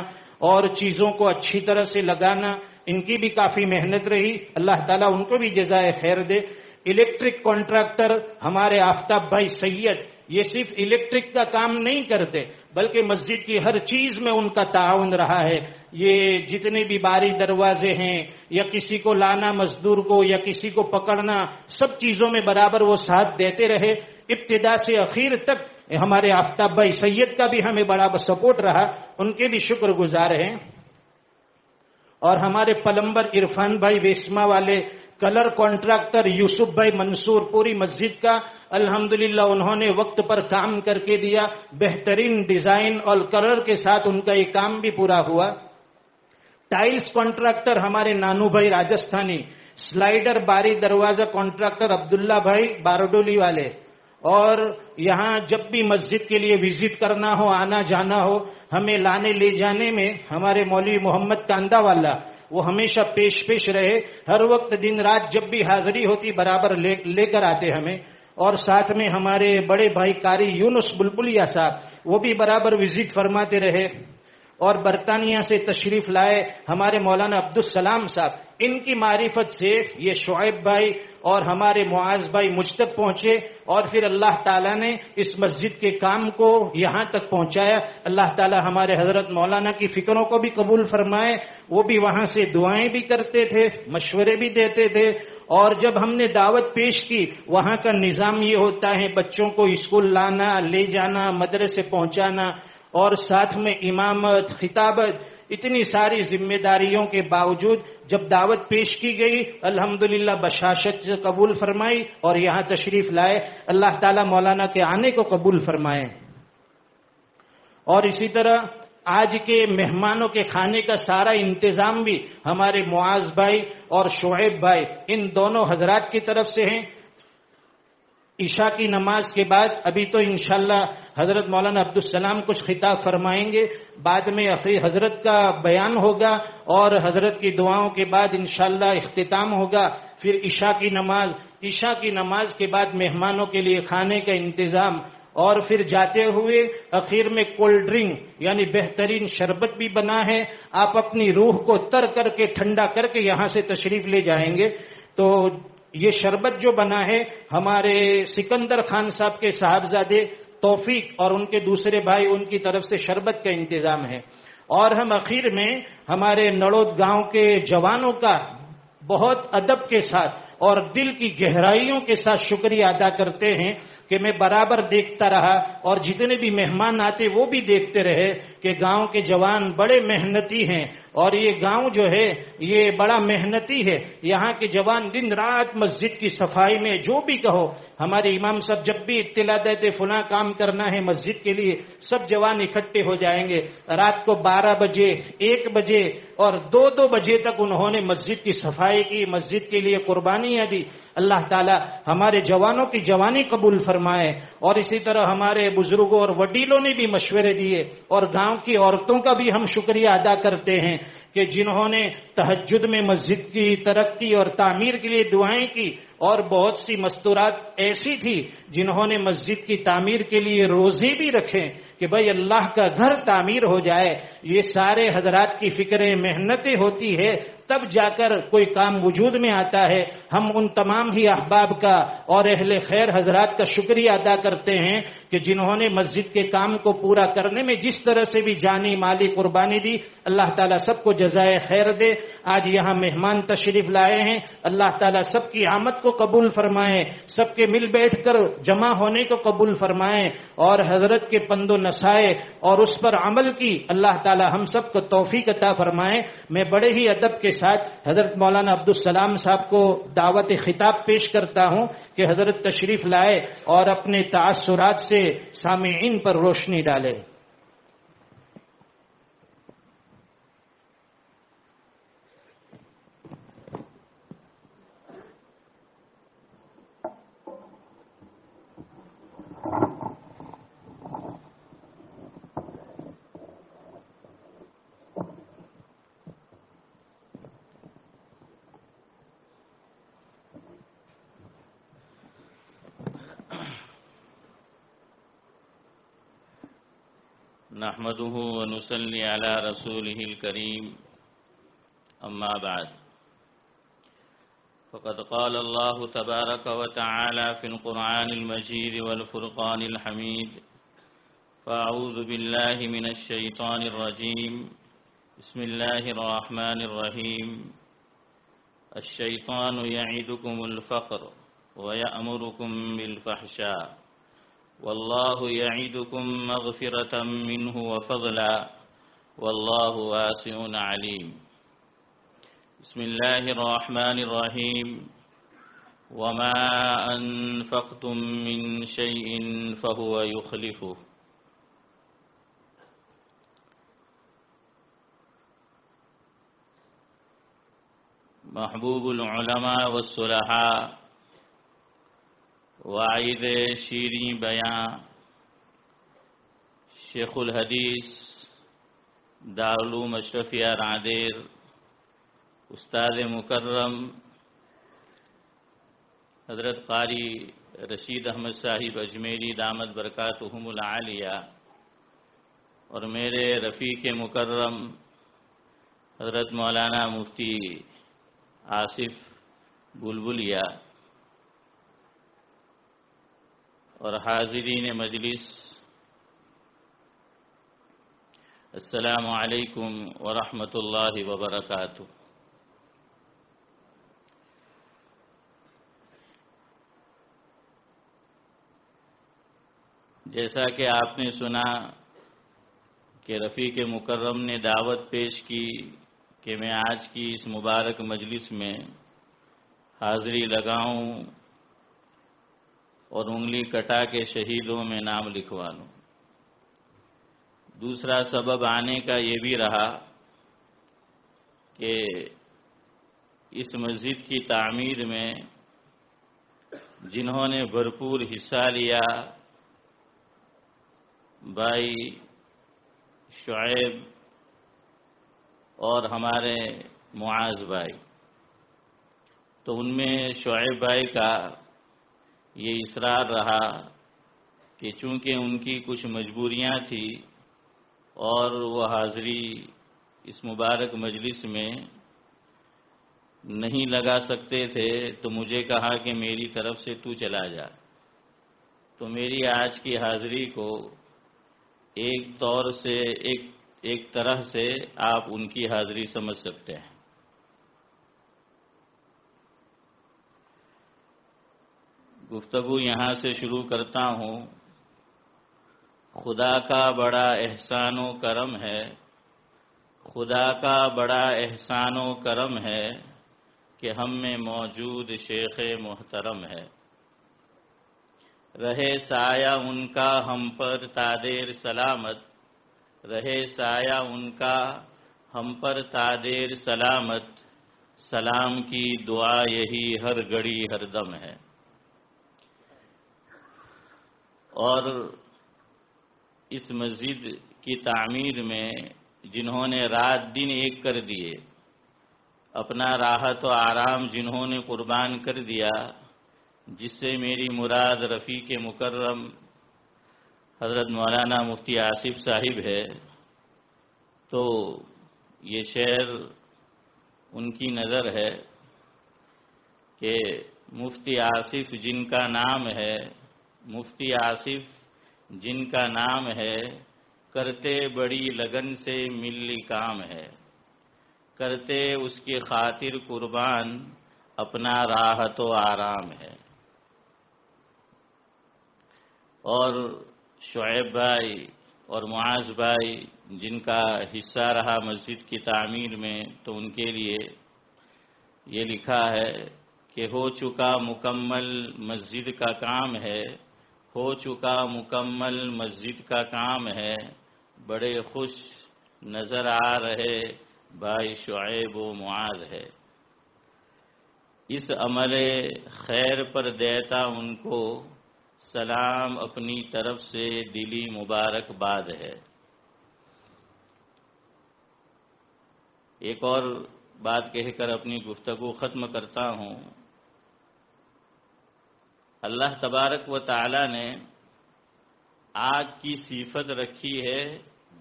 اور چیزوں کو اچھی طرح سے لگانا، ان کی بھی کافی محنت رہی، اللہ تعالیٰ ان کو بھی جزائے خیر دے۔ الیکٹرک کانٹریکٹر ہمارے آفتاب بھائی سید، یہ صرف الیکٹرک کا کام نہیں کرتے بلکہ مسجد کی ہر چیز میں ان کا تعاون رہا ہے، یہ جتنے بھی باری دروازے ہیں یا کسی کو لانا مزدور کو یا کسی کو پکڑنا، سب چیزوں میں برابر وہ ساتھ دیتے رہے، ابتدا سے اخیر تک۔ ہمارے آفتاب بھائی سید کا بھی ہمیں بڑا سپورٹ رہا، ان کے بھی شکر گزار ہیں۔ اور ہمارے پلمبر عرفان بھائی ویسما والے، کلر کانٹریکٹر یوسف بھائی منصور، پوری مسجد کا الحمدللہ انہوں نے وقت پر کام کر کے دیا، بہترین ڈیزائن اور کلر کے ساتھ ان کا یہ کام بھی پورا ہوا۔ ٹائلز کانٹریکٹر ہمارے نانو بھائی راجستھانی، سلائیڈر باری دروازہ کانٹریکٹر عبداللہ بھائی باروڈولی والے، اور یہاں جب بھی مسجد کے لیے وزٹ کرنا ہو، آنا جانا ہو، ہمیں لانے لے جانے میں ہمارے مولوی محمد کاندہ والا وہ ہمیشہ پیش رہے، ہر وقت دن رات جب بھی حاضری ہوتی برابر لے کر آتے ہمیں۔ اور ساتھ میں ہمارے بڑے بھائی قاری یونس بلبلیا صاحب، وہ بھی برابر وزٹ فرماتے رہے۔ اور برطانیہ سے تشریف لائے ہمارے مولانا عبدالسلام صاحب، ان کی معرفت سے یہ شعیب بھائی اور ہمارے معاذ بھائی مجھ تک پہنچے، اور پھر اللہ تعالیٰ نے اس مسجد کے کام کو یہاں تک پہنچایا۔ اللہ تعالیٰ ہمارے حضرت مولانا کی فکروں کو بھی قبول فرمائے، وہ بھی وہاں سے دعائیں بھی کرتے تھے، مشورے بھی دیتے تھے۔ اور جب ہم نے دعوت پیش کی، وہاں کا نظام یہ ہوتا ہے بچوں کو اسکول لانا لے جانا، مدرسے پہنچانا، اور ساتھ میں امامت، خطابت، اتنی ساری ذمہ داریوں کے باوجود جب دعوت پیش کی گئی الحمدللہ بشاشت سے قبول فرمائی اور یہاں تشریف لائے۔ اللہ تعالیٰ مولانا کے آنے کو قبول فرمائے۔ اور اسی طرح آج کے مہمانوں کے کھانے کا سارا انتظام بھی ہمارے معاذ بھائی اور شعیب بھائی، ان دونوں حضرات کی طرف سے ہیں۔ عشاء کی نماز کے بعد ابھی تو انشاءاللہ حضرت مولانا عبدالسلام کچھ خطاب فرمائیں گے، بعد میں حضرت کا بیان ہوگا اور حضرت کی دعاؤں کے بعد انشاءاللہ اختتام ہوگا۔ پھر عشاء کی نماز کے بعد مہمانوں کے لیے کھانے کا انتظام، اور پھر جاتے ہوئے اخیر میں کولڈ ڈرنک یعنی بہترین شربت بھی بنا ہے، آپ اپنی روح کو تر کر کے ٹھنڈا کر کے یہاں سے تشریف لے جائیں گے۔ تو یہ شربت جو بنا ہے ہمارے سکندر خان صاحب کے صاحبزادے توفیق اور ان کے دوسرے بھائی، ان کی طرف سے شربت کا انتظام ہے۔ اور ہم اخیر میں ہمارے نڑود گاؤں کے جوانوں کا بہت ادب کے ساتھ اور دل کی گہرائیوں کے ساتھ شکریہ ادا کرتے ہیں کہ میں برابر دیکھتا رہا، اور جتنے بھی مہمان آتے وہ بھی دیکھتے رہے کہ گاؤں کے جوان بڑے محنتی ہیں، اور یہ گاؤں جو ہے یہ بڑا محنتی ہے۔ یہاں کے جوان دن رات مسجد کی صفائی میں، جو بھی کہو، ہمارے امام صاحب جب بھی اطلاع دیتے فلاں کام کرنا ہے مسجد کے لیے، سب جوان اکٹھے ہو جائیں گے۔ رات کو 12 بجے 1 بجے اور 2 بجے تک انہوں نے مسجد کی صفائی کی، مسجد کے لیے قربانیاں دی۔ اللہ تعالی ہمارے جوانوں کی جوانی قبول فرمائے۔ اور اسی طرح ہمارے بزرگوں اور وڈیلوں نے بھی مشورے دیے، اور گاؤں کی عورتوں کا بھی ہم شکریہ ادا کرتے ہیں کہ جنہوں نے تہجد میں مسجد کی ترقی اور تعمیر کے لیے دعائیں کی، اور بہت سی مستورات ایسی تھی جنہوں نے مسجد کی تعمیر کے لیے روزے بھی رکھے کہ بھائی اللہ کا گھر تعمیر ہو جائے۔ یہ سارے حضرات کی فکریں محنتیں ہوتی ہے تب جا کر کوئی کام وجود میں آتا ہے۔ ہم ان تمام ہی احباب کا اور اہل خیر حضرات کا شکریہ ادا کرتے ہیں کہ جنہوں نے مسجد کے کام کو پورا کرنے میں جس طرح سے بھی جانی مالی قربانی دی، اللہ تعالیٰ سب کو جزائے خیر دے۔ آج یہاں مہمان تشریف لائے ہیں، اللہ تعالیٰ سب کی آمد کو قبول فرمائے، سب کے مل بیٹھ کر جمع ہونے کو قبول فرمائے، اور حضرت کے پند و نصائح اور اس پر عمل کی اللہ تعالیٰ ہم سب کو توفیق عطا فرمائے۔ میں بڑے ہی ادب کے ساتھ حضرت مولانا عبدالسلام صاحب کو دعوت خطاب پیش کرتا ہوں کہ حضرت تشریف لائے اور اپنے تاثرات سے سامعین پر روشنی ڈالے۔ نحمده ونصلي على رسوله الكريم أما بعد فقد قال الله تبارك وتعالى في القرآن المجيد والفرقان الحميد فأعوذ بالله من الشيطان الرجيم بسم الله الرحمن الرحيم الشيطان يعدكم الفقر ويأمركم بالفحشاء والله يعدكم مغفرة منه وفضلا والله واسع عليم بسم الله الرحمن الرحيم وما أنفقتم من شيء فهو يخلفه محبوب العلماء والصلحاء وعید شیریں بیاں شیخ الحدیث دارالعلوم اشرفیہ رادیر استاد مکرم حضرت قاری رشید احمد صاحب اجمیری دامت برکاتہم العالیہ اور میرے رفیق مکرم حضرت مولانا مفتی آصف بلبلیہ اور حاضرین مجلس، السلام علیکم ورحمۃ اللہ وبرکاتہ۔ جیسا کہ آپ نے سنا کہ رفیق مکرم نے دعوت پیش کی کہ میں آج کی اس مبارک مجلس میں حاضری لگاؤں اور انگلی کٹا کے شہیدوں میں نام لکھوا لوں۔ دوسرا سبب آنے کا یہ بھی رہا کہ اس مسجد کی تعمیر میں جنہوں نے بھرپور حصہ لیا، بھائی شعیب اور ہمارے معاذ بھائی، تو ان میں شعیب بھائی کا یہ اصرار رہا کہ چونکہ ان کی کچھ مجبوریاں تھیں اور وہ حاضری اس مبارک مجلس میں نہیں لگا سکتے تھے، تو مجھے کہا کہ میری طرف سے تو چلا جا۔ تو میری آج کی حاضری کو ایک طور سے ایک طرح سے آپ ان کی حاضری سمجھ سکتے ہیں۔ گفتگو یہاں سے شروع کرتا ہوں۔ خدا کا بڑا احسان و کرم ہے، خدا کا بڑا احسان و کرم ہے کہ ہم میں موجود شیخ محترم ہے۔ رہے سایہ ان کا ہم پر تادیر سلامت، رہے سایہ ان کا ہم پر تادیر سلامت، سلام کی دعا یہی ہر گھڑی ہر دم ہے۔ اور اس مسجد کی تعمیر میں جنہوں نے رات دن ایک کر دیے، اپنا راحت و آرام جنہوں نے قربان کر دیا، جس سے میری مراد رفیق مکرم حضرت مولانا مفتی آصف صاحب ہے، تو یہ شعر ان کی نظر ہے کہ مفتی آصف جن کا نام ہے، مفتی آصف جن کا نام ہے، کرتے بڑی لگن سے ملی کام ہے، کرتے اس کی خاطر قربان اپنا راحت و آرام ہے۔ اور شعیب بھائی اور معاذ بھائی جن کا حصہ رہا مسجد کی تعمیر میں، تو ان کے لیے یہ لکھا ہے کہ ہو چکا مکمل مسجد کا کام ہے، ہو چکا مکمل مسجد کا کام ہے، بڑے خوش نظر آ رہے بھائی شعیب و معاذ ہے۔ اس عمل خیر پر دیتا ان کو سلام، اپنی طرف سے دلی مبارکباد ہے۔ ایک اور بات کہہ کر اپنی گفتگو ختم کرتا ہوں۔ اللہ تبارک و تعالی نے آگ کی صفت رکھی ہے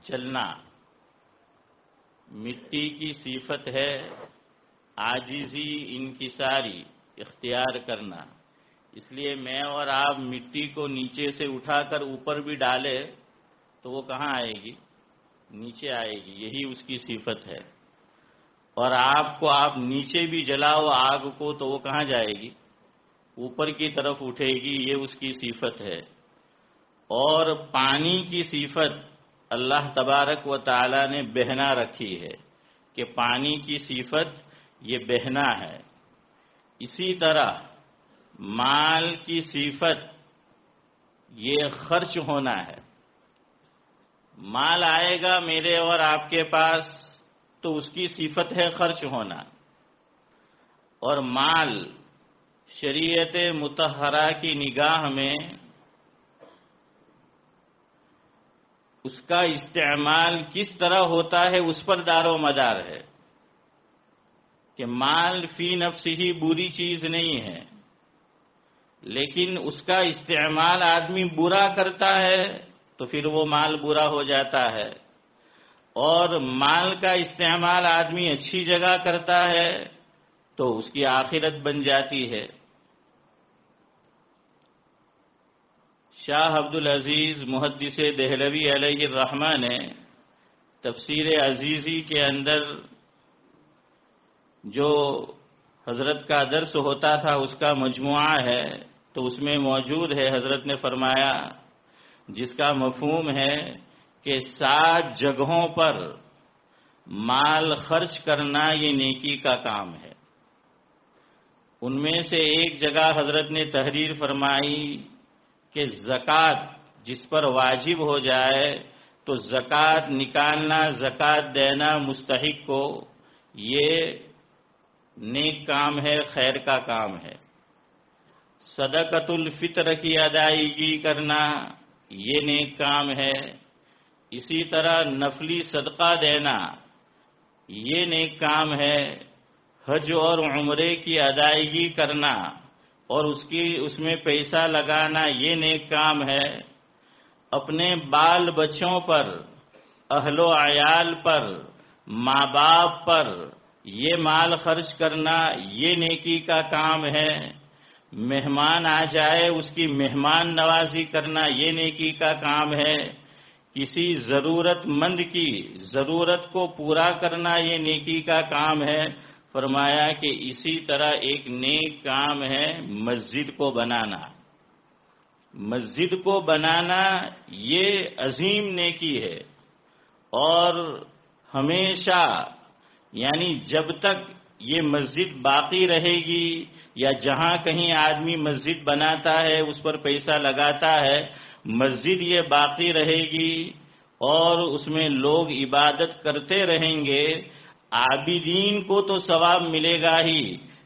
جلنا، مٹی کی صفت ہے عاجزی انکساری اختیار کرنا۔ اس لیے میں اور آپ مٹی کو نیچے سے اٹھا کر اوپر بھی ڈالے تو وہ کہاں آئے گی؟ نیچے آئے گی، یہی اس کی صفت ہے۔ اور آپ نیچے بھی جلاؤ آگ کو تو وہ کہاں جائے گی؟ اوپر کی طرف اٹھے گی، یہ اس کی صفت ہے۔ اور پانی کی صفت اللہ تبارک و تعالی نے بہنا رکھی ہے کہ پانی کی صفت یہ بہنا ہے۔ اسی طرح مال کی صفت یہ خرچ ہونا ہے۔ مال آئے گا میرے اور آپ کے پاس تو اس کی صفت ہے خرچ ہونا۔ اور مال شریعت مطہرہ کی نگاہ میں اس کا استعمال کس طرح ہوتا ہے اس پر دار و مدار ہے کہ مال فی نفسہ ہی بری چیز نہیں ہے، لیکن اس کا استعمال آدمی برا کرتا ہے تو پھر وہ مال برا ہو جاتا ہے، اور مال کا استعمال آدمی اچھی جگہ کرتا ہے تو اس کی آخرت بن جاتی ہے۔ شاہ عبدالعزیز محدث دہلوی علیہ الرحمہ نے تفسیر عزیزی کے اندر جو حضرت کا درس ہوتا تھا اس کا مجموعہ ہے، تو اس میں موجود ہے، حضرت نے فرمایا جس کا مفہوم ہے کہ 7 جگہوں پر مال خرچ کرنا یہ نیکی کا کام ہے۔ ان میں سے ایک جگہ حضرت نے تحریر فرمائی کہ زکوٰۃ جس پر واجب ہو جائے تو زکوٰۃ نکالنا، زکوٰۃ دینا مستحق کو، یہ نیک کام ہے، خیر کا کام ہے۔ صدقۃ الفطر کی ادائیگی کرنا یہ نیک کام ہے۔ اسی طرح نفلی صدقہ دینا یہ نیک کام ہے۔ حج اور عمرے کی ادائیگی کرنا اور اس میں پیسہ لگانا یہ نیک کام ہے۔ اپنے بال بچوں پر، اہل و عیال پر، ماں باپ پر یہ مال خرچ کرنا یہ نیکی کا کام ہے۔ مہمان آ جائے اس کی مہمان نوازی کرنا یہ نیکی کا کام ہے۔ کسی ضرورت مند کی ضرورت کو پورا کرنا یہ نیکی کا کام ہے۔ فرمایا کہ اسی طرح ایک نیک کام ہے مسجد کو بنانا۔ مسجد کو بنانا یہ عظیم نیکی ہے، اور ہمیشہ یعنی جب تک یہ مسجد باقی رہے گی یا جہاں کہیں آدمی مسجد بناتا ہے اس پر پیسہ لگاتا ہے، مسجد یہ باقی رہے گی اور اس میں لوگ عبادت کرتے رہیں گے۔ عابدین کو تو ثواب ملے گا ہی،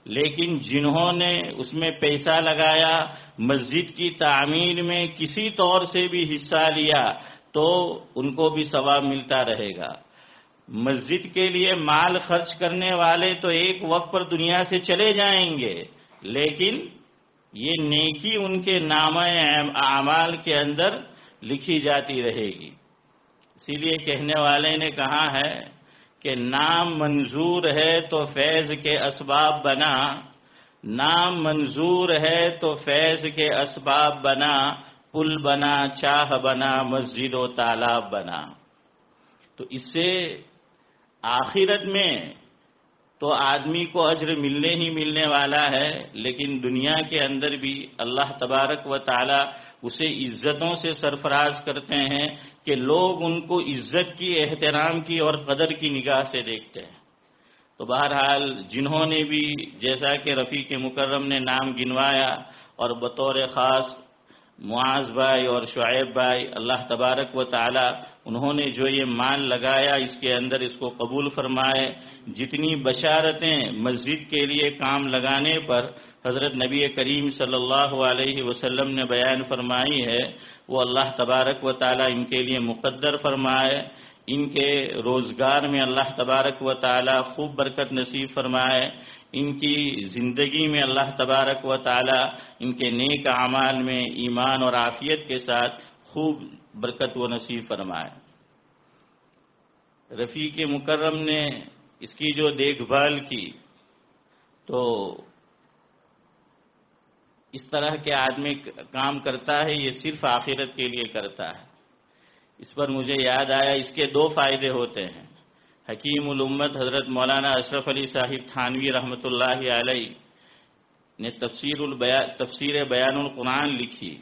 لیکن جنہوں نے اس میں پیسہ لگایا، مسجد کی تعمیر میں کسی طور سے بھی حصہ لیا تو ان کو بھی ثواب ملتا رہے گا۔ مسجد کے لیے مال خرچ کرنے والے تو ایک وقت پر دنیا سے چلے جائیں گے، لیکن یہ نیکی ان کے نامہ اعمال کے اندر لکھی جاتی رہے گی۔ اسی لیے کہنے والے نے کہا ہے کہ نام منظور ہے تو فیض کے اسباب بنا، نام منظور ہے تو فیض کے اسباب بنا، پل بنا، چاہ بنا، مسجد و تالاب بنا. تو اس سے آخرت میں تو آدمی کو اجر ملنے ہی ملنے والا ہے، لیکن دنیا کے اندر بھی اللہ تبارک و تعالی اسے عزتوں سے سرفراز کرتے ہیں کہ لوگ ان کو عزت کی، احترام کی اور قدر کی نگاہ سے دیکھتے ہیں. تو بہرحال جنہوں نے بھی جیسا کہ رفیق مکرم نے نام گنوایا، اور بطور خاص معاذ بھائی اور شعیب بھائی، اللہ تبارک و تعالی انہوں نے جو یہ مال لگایا اس کے اندر اس کو قبول فرمائے. جتنی بشارتیں مسجد کے لیے کام لگانے پر حضرت نبی کریم صلی اللہ علیہ وسلم نے بیان فرمائی ہے، وہ اللہ تبارک و تعالی ان کے لیے مقدر فرمائے. ان کے روزگار میں اللہ تبارک و تعالی خوب برکت نصیب فرمائے. ان کی زندگی میں اللہ تبارک و تعالی ان کے نیک اعمال میں ایمان اور عافیت کے ساتھ خوب برکت و نصیب فرمائے. رفیق مکرم نے اس کی جو دیکھ بھال کی، تو اس طرح کے آدمی کام کرتا ہے یہ صرف آخرت کے لیے کرتا ہے. اس پر مجھے یاد آیا اس کے دو فائدے ہوتے ہیں. حکیم الامت حضرت مولانا اشرف علی صاحب تھانوی رحمۃ اللہ علیہ نے تفسیر بیان القرآن لکھی.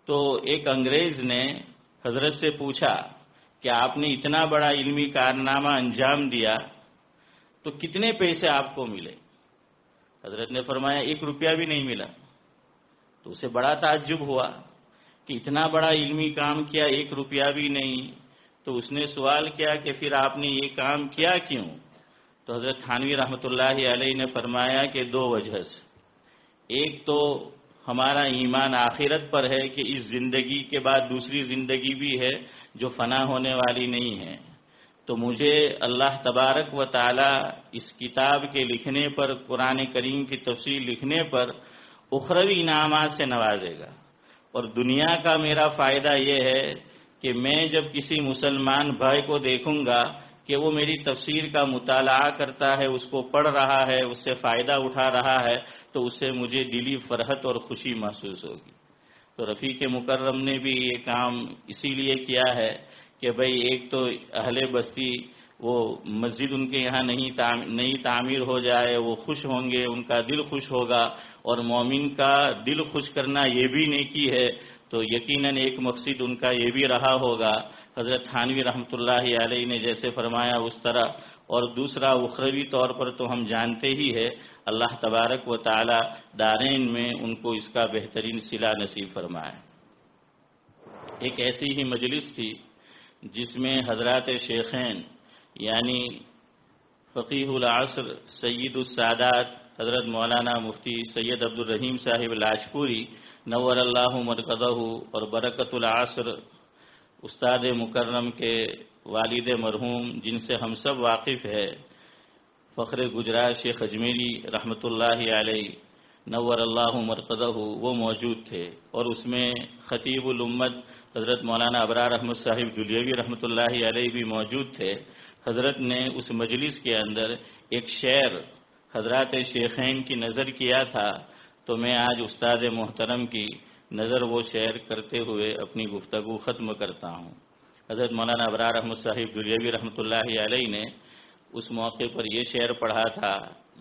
تو ایک انگریز نے حضرت سے پوچھا کہ آپ نے اتنا بڑا علمی کارنامہ انجام دیا تو کتنے پیسے آپ کو ملے؟ حضرت نے فرمایا 1 روپیہ بھی نہیں ملا. تو اسے بڑا تعجب ہوا کہ اتنا بڑا علمی کام کیا 1 روپیہ بھی نہیں. تو اس نے سوال کیا کہ پھر آپ نے یہ کام کیا کیوں؟ تو حضرت تھانوی رحمۃ اللہ علیہ نے فرمایا کہ 2 وجہ سے. ایک تو ہمارا ایمان آخرت پر ہے کہ اس زندگی کے بعد دوسری زندگی بھی ہے جو فنا ہونے والی نہیں ہے. تو مجھے اللہ تبارک و تعالی اس کتاب کے لکھنے پر، قرآن کریم کی تفسیر لکھنے پر اخروی انعامات سے نوازے گا. اور دنیا کا میرا فائدہ یہ ہے کہ میں جب کسی مسلمان بھائی کو دیکھوں گا کہ وہ میری تفسیر کا مطالعہ کرتا ہے، اس کو پڑھ رہا ہے، اس سے فائدہ اٹھا رہا ہے، تو اس سے مجھے دلی فرحت اور خوشی محسوس ہوگی. تو رفیق مکرم نے بھی یہ کام اسی لیے کیا ہے کہ بھئی ایک تو اہل بستی وہ مسجد ان کے یہاں نئی تعمیر ہو جائے، وہ خوش ہوں گے، ان کا دل خوش ہوگا. اور مومن کا دل خوش کرنا یہ بھی نیکی ہے، تو یقیناً ایک مقصد ان کا یہ بھی رہا ہوگا حضرت تھانوی رحمۃ اللہ علیہ نے جیسے فرمایا اس طرح. اور دوسرا اخروی طور پر تو ہم جانتے ہی ہے اللہ تبارک و تعالی دارین میں ان کو اس کا بہترین صلہ نصیب فرمائے. ایک ایسی ہی مجلس تھی جس میں حضرات شیخین یعنی فقیہ العصر سید السادات حضرت مولانا مفتی سید عبد الرحیم صاحب لاجپوری نور اللہ مرکزہ اور برکت العصر استاد مکرم کے والد مرحوم جن سے ہم سب واقف ہے فخر گجرات شیخ اجمیری رحمۃ اللہ علیہ نور اللہ مرکزہ وہ موجود تھے. اور اس میں خطیب الامت حضرت مولانا ابرار احمد صاحب جلیوی رحمۃ اللہ علیہ بھی موجود تھے. حضرت نے اس مجلس کے اندر ایک شعر حضرات شیخین کی نظر کیا تھا، تو میں آج استاد محترم کی نظر وہ شعر کرتے ہوئے اپنی گفتگو ختم کرتا ہوں. حضرت مولانا ابرار احمد صاحب جلیوی رحمۃ اللہ علیہ نے اس موقع پر یہ شعر پڑھا تھا،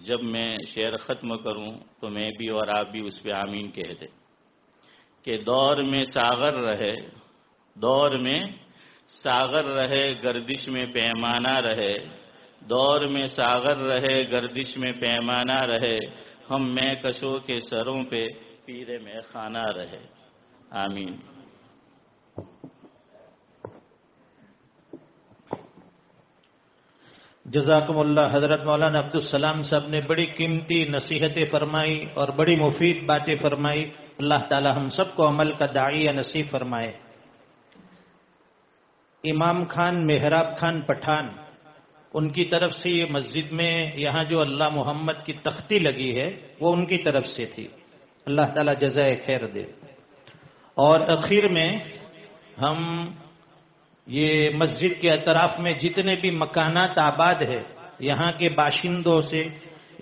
جب میں شعر ختم کروں تو میں بھی اور آپ بھی اس پہ آمین کہہ دیں کہ دور میں ساغر رہے، دور میں ساغر رہے گردش میں پیمانہ رہے، دور میں ساغر رہے گردش میں پیمانہ رہے، ہم میں کشوں کے سروں پہ پیر میں خانہ رہے. آمین. جزاکم اللہ. حضرت مولانا عبدالسلام صاحب نے بڑی قیمتی نصیحتیں فرمائی اور بڑی مفید باتیں فرمائی. اللہ تعالی ہم سب کو عمل کا داعیہ نصیب فرمائے. امام خان محراب خان پٹھان ان کی طرف سے یہ مسجد میں یہاں جو اللہ محمد کی تختی لگی ہے وہ ان کی طرف سے تھی. اللہ تعالی جزائے خیر دے. اور اخیر میں ہم یہ مسجد کے اطراف میں جتنے بھی مکانات آباد ہے یہاں کے باشندوں سے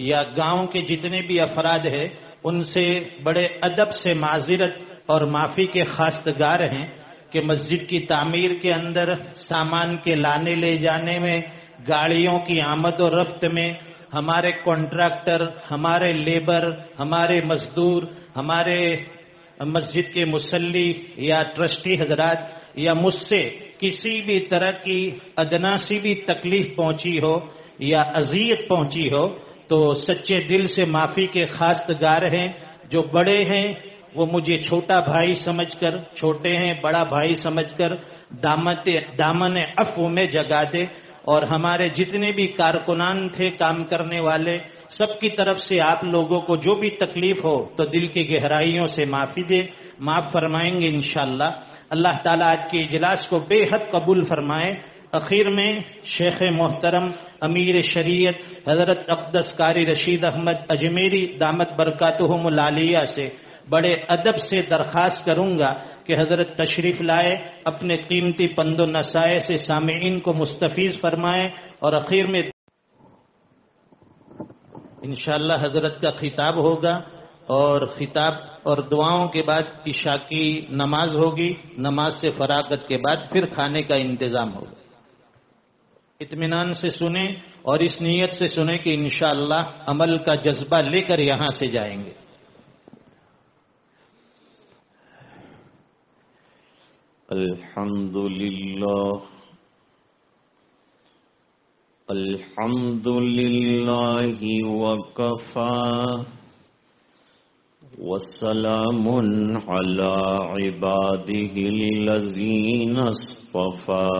یا گاؤں کے جتنے بھی افراد ہیں ان سے بڑے ادب سے معذرت اور معافی کے خواستگار ہیں کہ مسجد کی تعمیر کے اندر سامان کے لانے لے جانے میں، گاڑیوں کی آمد و رفت میں ہمارے کانٹریکٹر، ہمارے لیبر، ہمارے مزدور، ہمارے مسجد کے مصلی یا ٹرسٹی حضرات یا مجھ سے کسی بھی طرح کی ادنا سی بھی تکلیف پہنچی ہو یا اذیت پہنچی ہو تو سچے دل سے معافی کے خواستگار ہیں۔ جو بڑے ہیں وہ مجھے چھوٹا بھائی سمجھ کر، چھوٹے ہیں بڑا بھائی سمجھ کر دامن عفو میں جگا دے، اور ہمارے جتنے بھی کارکنان تھے، کام کرنے والے، سب کی طرف سے آپ لوگوں کو جو بھی تکلیف ہو تو دل کی گہرائیوں سے معافی دے، معاف فرمائیں گے انشاءاللہ۔ اللہ تعالیٰ آج کے اجلاس کو بے حد قبول فرمائے۔ اخیر میں شیخ محترم امیر شریعت حضرت اقدس قاری رشید احمد اجمیری دامت برکاتہم العالیہ سے بڑے ادب سے درخواست کروں گا کہ حضرت تشریف لائے، اپنے قیمتی پند و نصائح سے سامعین کو مستفیض فرمائیں، اور اخیر میں انشاءاللہ حضرت کا خطاب ہوگا، اور خطاب اور دعاؤں کے بعد عشاء کی نماز ہوگی، نماز سے فراغت کے بعد پھر کھانے کا انتظام ہوگا۔ اطمینان سے سنیں اور اس نیت سے سنیں کہ انشاءاللہ عمل کا جذبہ لے کر یہاں سے جائیں گے۔ الحمد لله وكفى وسلام على عباده الذين اصطفى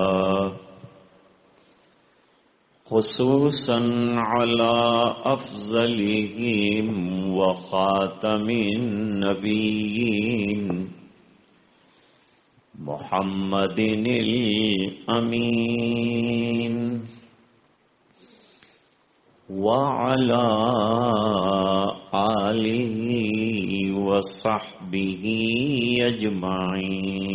خصوصا على أفضلهم وخاتم النبيين محمد الأمين وعلى آله وصحبه أجمعين،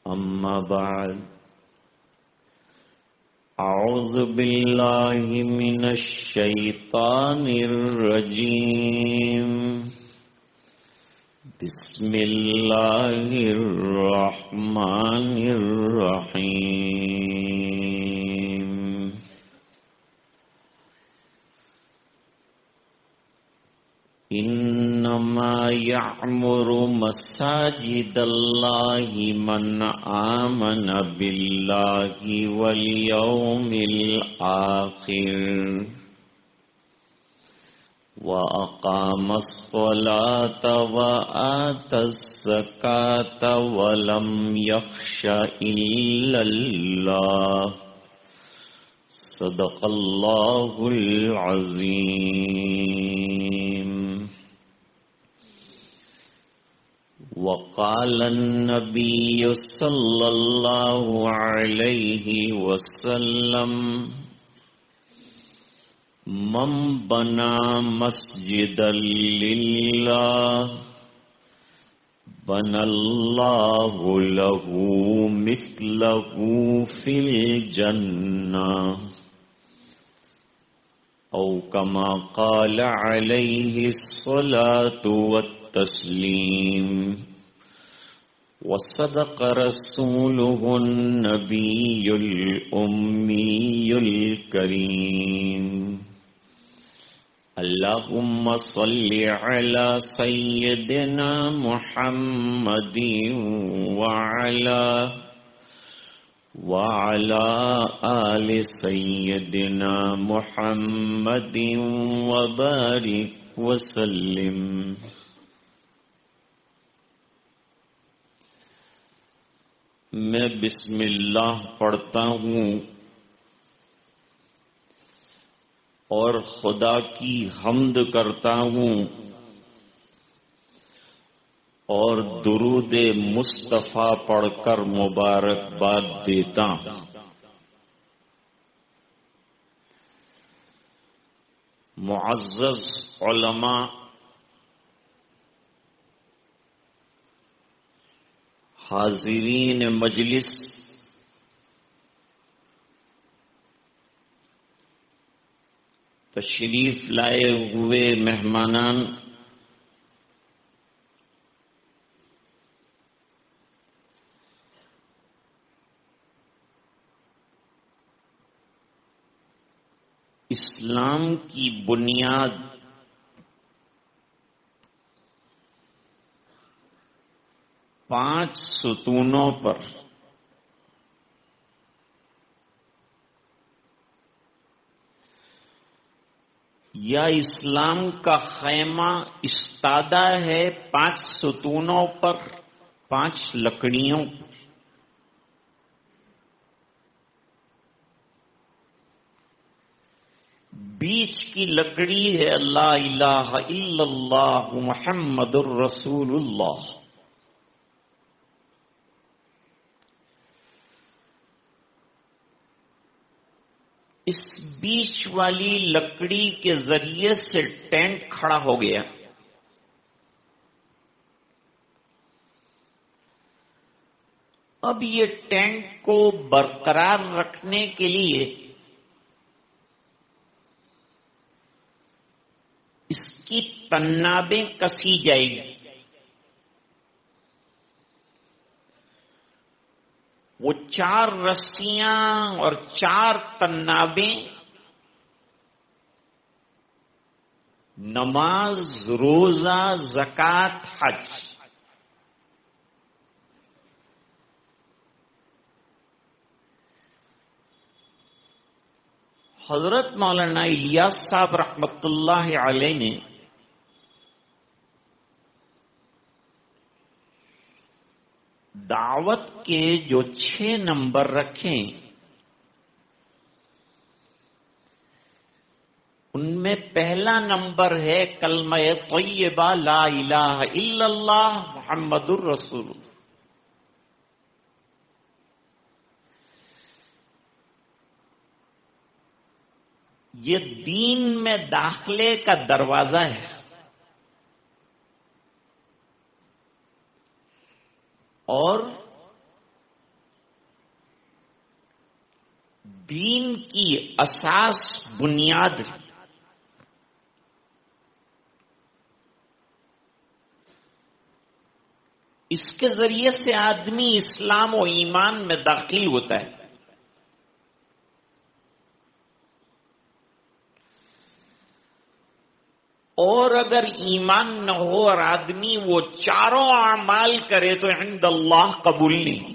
أما بعد، أعوذ بالله من الشيطان الرجيم، بسم الله الرحمن الرحيم، إنما يعمر مساجد الله من آمن بالله واليوم الآخر وأقام الصلاة وآتى الزكاة ولم يخش إلا الله، صدق الله العظيم۔ وقال النبي صلى الله عليه وسلم: من بنى مسجدا لله بنى الله له مثله في الجنة، أو كما قال عليه الصلاة والتسليم، وصدق رسوله النبي الأمي الكريم۔ اللهم صل على سيدنا محمد وعلى آل سيدنا محمد وبارك وسلم۔ میں بسم اللہ پڑھتا ہوں اور خدا کی حمد کرتا ہوں اور درود مصطفیٰ پڑھ کر مبارکباد دیتا ہوں۔ معزز علماء، حاضرین مجلس، تشریف لائے ہوئے مہمانان، اسلام کی بنیاد پانچ ستونوں پر یا اسلام کا خیمہ استادہ ہے پانچ ستونوں پر، پانچ لکڑیوں پر۔ بیچ کی لکڑی ہے لا الہ الا اللہ محمد الرسول اللہ۔ اس بیچ والی لکڑی کے ذریعے سے ٹینٹ کھڑا ہو گیا۔ اب یہ ٹینٹ کو برقرار رکھنے کے لیے اس کی تنابیں کسی جائے گی۔ وہ چار رسیاں اور چار تنابیں نماز، روزہ، زکوٰۃ، حج، حضرت مولانا الیاس صاحب رحمت اللہ علیہ نے دعوت کے جو 6 نمبر رکھیں ان میں پہلا نمبر ہے کلمہ طیبہ لا الہ الا اللہ محمد الرسول اللہ۔ یہ دین میں داخلے کا دروازہ ہے۔ اور دین کی اساس، بنیاد ہے۔ اس کے ذریعے سے آدمی اسلام و ایمان میں داخل ہوتا ہے۔ اور اگر ایمان نہ ہو اور آدمی وہ چاروں اعمال کرے تو عند اللہ قبول نہیں۔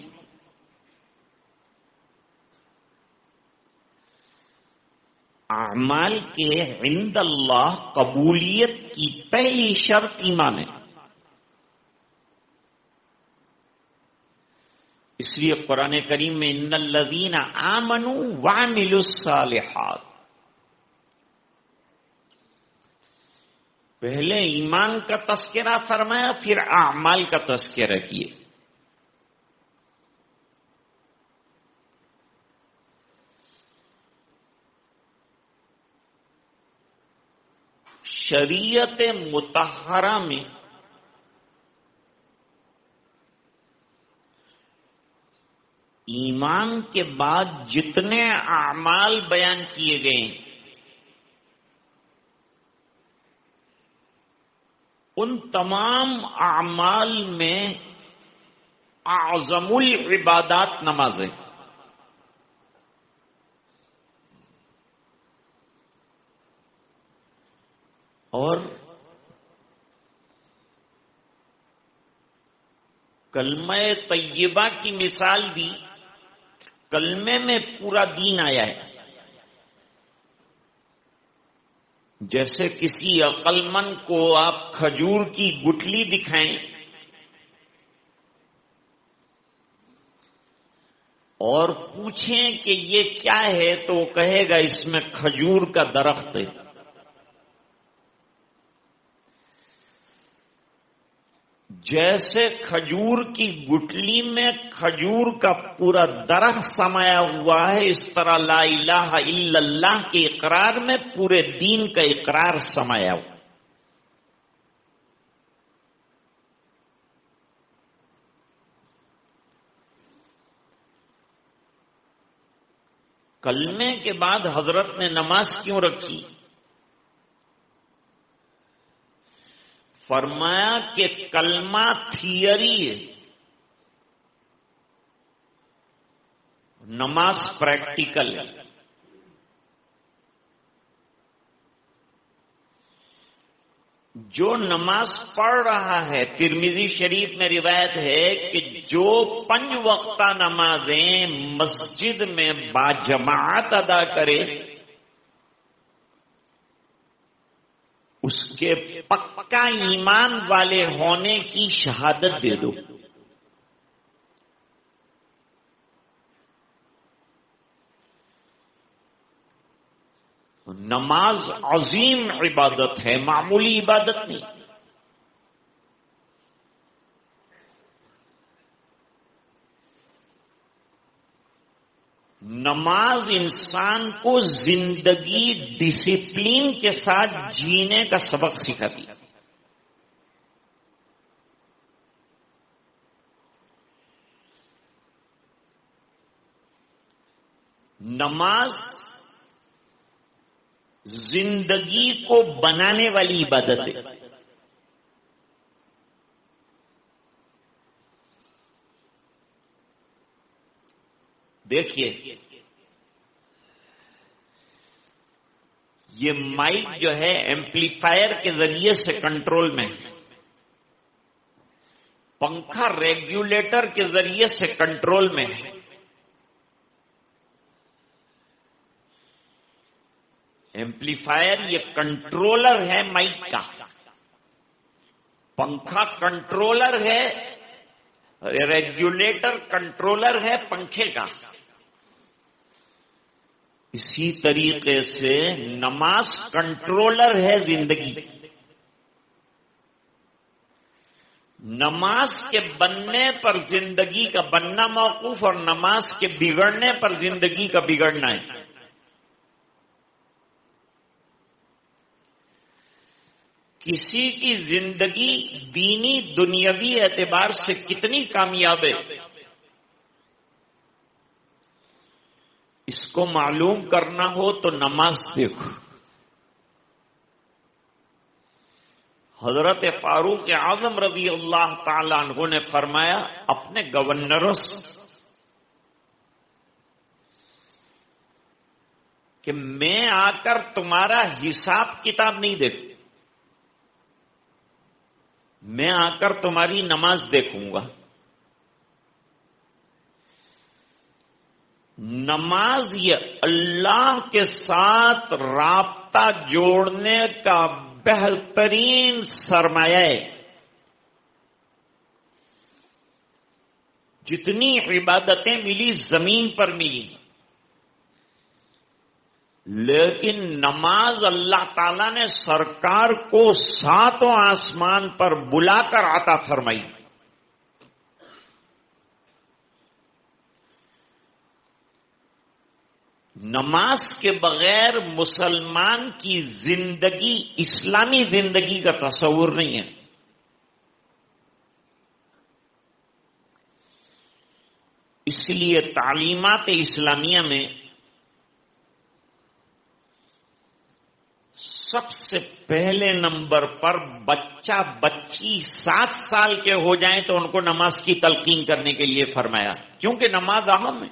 اعمال کے عند اللہ قبولیت کی پہلی شرط ایمان ہے۔ اس لیے قرآن کریم میں ان الذین آمنوا وعملوا الصالحات، پہلے ایمان کا تذکرہ فرمایا، پھر اعمال کا تذکرہ کیے۔ شریعت مطہرہ میں ایمان کے بعد جتنے اعمال بیان کیے گئے ہیں ان تمام اعمال میں اعظم العبادات نماز ہے۔ اور کلمہ طیبہ کی مثال دی، کلمے میں پورا دین آیا ہے۔ جیسے کسی عقل مند کو آپ کھجور کی گٹلی دکھائیں اور پوچھیں کہ یہ کیا ہے تو وہ کہے گا اس میں کھجور کا درخت ہے۔ جیسے کھجور کی گٹلی میں کھجور کا پورا درخت سمایا ہوا ہے، اس طرح لا الہ الا اللہ کے اقرار میں پورے دین کا اقرار سمایا ہوا۔ کلمے کے بعد حضرت نے نماز کیوں رکھی؟ فرمایا کہ کلمہ تھیوری ہے، نماز پریکٹیکل ہے۔ جو نماز پڑھ رہا ہے، ترمذی شریف میں روایت ہے کہ جو 5 وقتہ نمازیں مسجد میں باجماعت ادا کرے اس کے پکا ایمان والے ہونے کی شہادت دے دو۔ نماز عظیم عبادت ہے، معمولی عبادت نہیں۔ نماز انسان کو زندگی ڈسپلین کے ساتھ جینے کا سبق سکھاتی ہے۔ نماز زندگی کو بنانے والی عبادت ہے۔ دیکھیے، یہ مائک جو ہے ایمپلیفائر کے ذریعے سے کنٹرول میں ہے، پنکھا ریگولیٹر کے ذریعے سے کنٹرول میں ہے، ایمپلیفائر یہ کنٹرولر ہے مائک کا، پنکھا کنٹرولر ہے، ریگولیٹر کنٹرولر ہے پنکھے کا۔ اسی طریقے سے نماز کنٹرولر ہے زندگی۔ نماز کے بننے پر زندگی کا بننا موقوف اور نماز کے بگڑنے پر زندگی کا بگڑنا ہے۔ کسی کی زندگی دینی دنیاوی اعتبار سے کتنی کامیاب ہے، اس کو معلوم کرنا ہو تو نماز دیکھو۔ حضرت فاروق اعظم رضی اللہ تعالی عنہ نے فرمایا اپنے گورنروں سے کہ میں آ کر تمہارا حساب کتاب نہیں دیکھوں، میں آ کر تمہاری نماز دیکھوں گا۔ نماز یہ اللہ کے ساتھ رابطہ جوڑنے کا بہترین سرمایہ ہے۔ جتنی عبادتیں ملی زمین پر ملی، لیکن نماز اللہ تعالیٰ نے سرکار کو 7 آسمان پر بلا کر عطا فرمائی۔ نماز کے بغیر مسلمان کی زندگی اسلامی زندگی کا تصور نہیں ہے۔ اس لیے تعلیمات اسلامیہ میں سب سے پہلے نمبر پر بچہ بچی 7 سال کے ہو جائیں تو ان کو نماز کی تلقین کرنے کے لیے فرمایا، کیونکہ نماز اہم ہے۔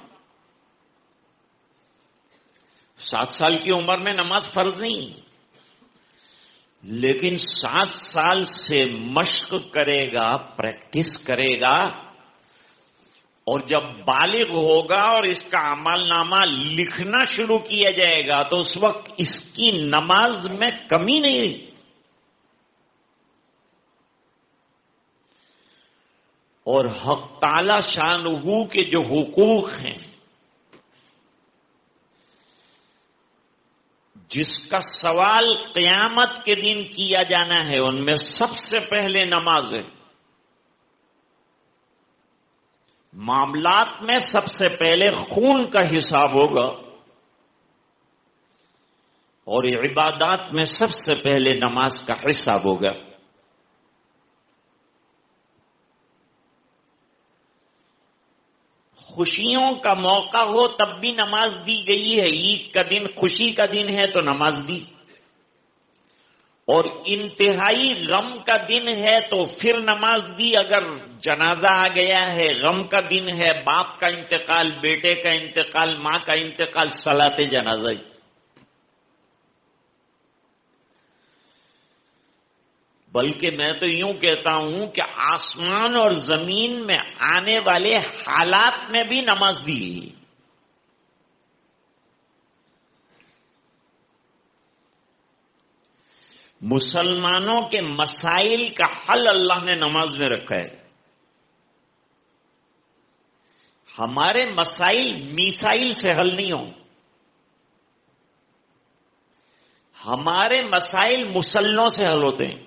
7 سال کی عمر میں نماز فرض نہیں، لیکن 7 سال سے مشق کرے گا، پریکٹس کرے گا، اور جب بالغ ہوگا اور اس کا عمل نامہ لکھنا شروع کیا جائے گا تو اس وقت اس کی نماز میں کمی نہیں رہی۔ اور حق تعالی شانہ کے جو حقوق ہیں، جس کا سوال قیامت کے دن کیا جانا ہے، ان میں سب سے پہلے نماز ہے۔ معاملات میں سب سے پہلے خون کا حساب ہوگا، اور عبادات میں سب سے پہلے نماز کا حساب ہوگا۔ خوشیوں کا موقع ہو تب بھی نماز دی گئی ہے۔ عید کا دن خوشی کا دن ہے تو نماز دی، اور انتہائی غم کا دن ہے تو پھر نماز دی. اگر جنازہ آ گیا ہے، غم کا دن ہے، باپ کا انتقال، بیٹے کا انتقال، ماں کا انتقال، صلاۃ جنازہ. بلکہ میں تو یوں کہتا ہوں کہ آسمان اور زمین میں آنے والے حالات میں بھی نماز دی. مسلمانوں کے مسائل کا حل اللہ نے نماز میں رکھا ہے. ہمارے مسائل میسائل سے حل نہیں ہوں. ہمارے مسائل مسلوں سے حل ہوتے ہیں.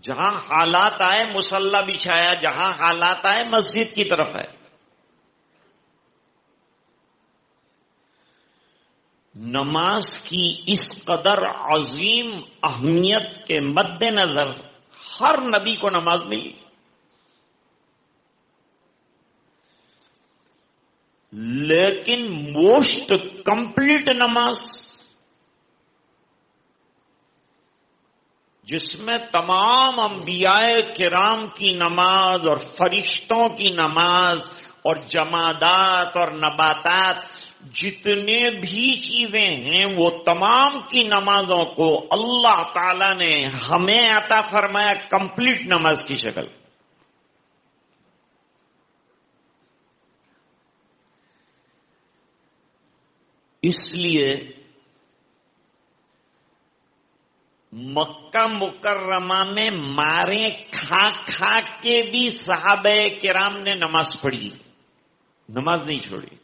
جہاں حالات آئے مصلی بچھایا، جہاں حالات آئے مسجد کی طرف ہے. نماز کی اس قدر عظیم اہمیت کے مد نظر ہر نبی کو نماز ملی، لیکن موسٹ کمپلیٹ نماز جس میں تمام انبیاء کرام کی نماز اور فرشتوں کی نماز اور جمادات اور نباتات جتنے بھی چیزیں ہیں وہ تمام کی نمازوں کو اللہ تعالی نے ہمیں عطا فرمایا کمپلیٹ نماز کی شکل. اس لیے مکہ مکرمہ میں مارے کھا کھا کے بھی صحابہ کرام نے نماز پڑھی، نماز نہیں چھوڑی.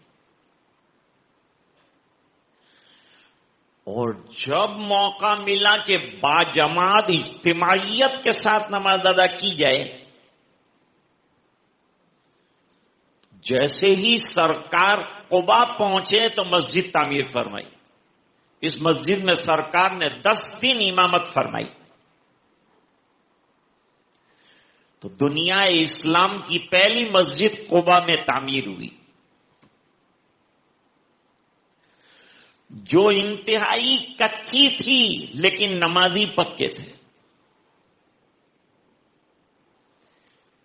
اور جب موقع ملا کہ باجماعت اجتماعیت کے ساتھ نماز ادا کی جائے، جیسے ہی سرکار قبا پہنچے تو مسجد تعمیر فرمائی. اس مسجد میں سرکار نے 10 دن امامت فرمائی. تو دنیا اسلام کی پہلی مسجد قبا میں تعمیر ہوئی، جو انتہائی کچی تھی لیکن نمازی پکے تھے.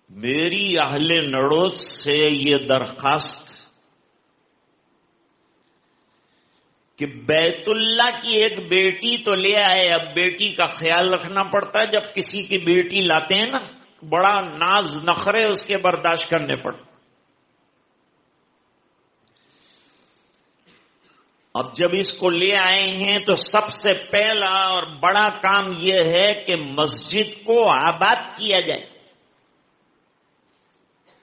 میری اہل نڑوس سے یہ درخواست کہ بیت اللہ کی ایک بیٹی تو لے آئے. اب بیٹی کا خیال رکھنا پڑتا ہے. جب کسی کی بیٹی لاتے ہیں نا، بڑا ناز نخرے اس کے برداشت کرنے پڑتے. اب جب اس کو لے آئے ہیں تو سب سے پہلا اور بڑا کام یہ ہے کہ مسجد کو آباد کیا جائے،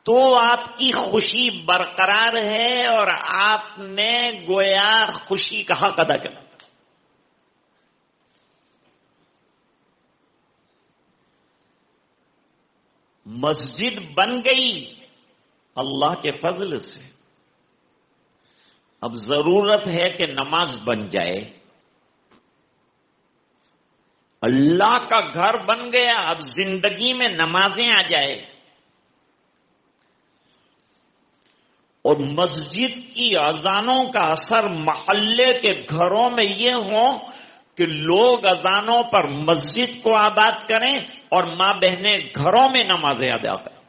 تو آپ کی خوشی برقرار ہے اور آپ نے گویا خوشی کا حق ادا کرنا. مسجد بن گئی اللہ کے فضل سے. اب ضرورت ہے کہ نماز بن جائے. اللہ کا گھر بن گیا، اب زندگی میں نمازیں آ جائے. اور مسجد کی اذانوں کا اثر محلے کے گھروں میں یہ ہو کہ لوگ اذانوں پر مسجد کو آباد کریں اور ماں بہنیں گھروں میں نمازیں ادا کریں.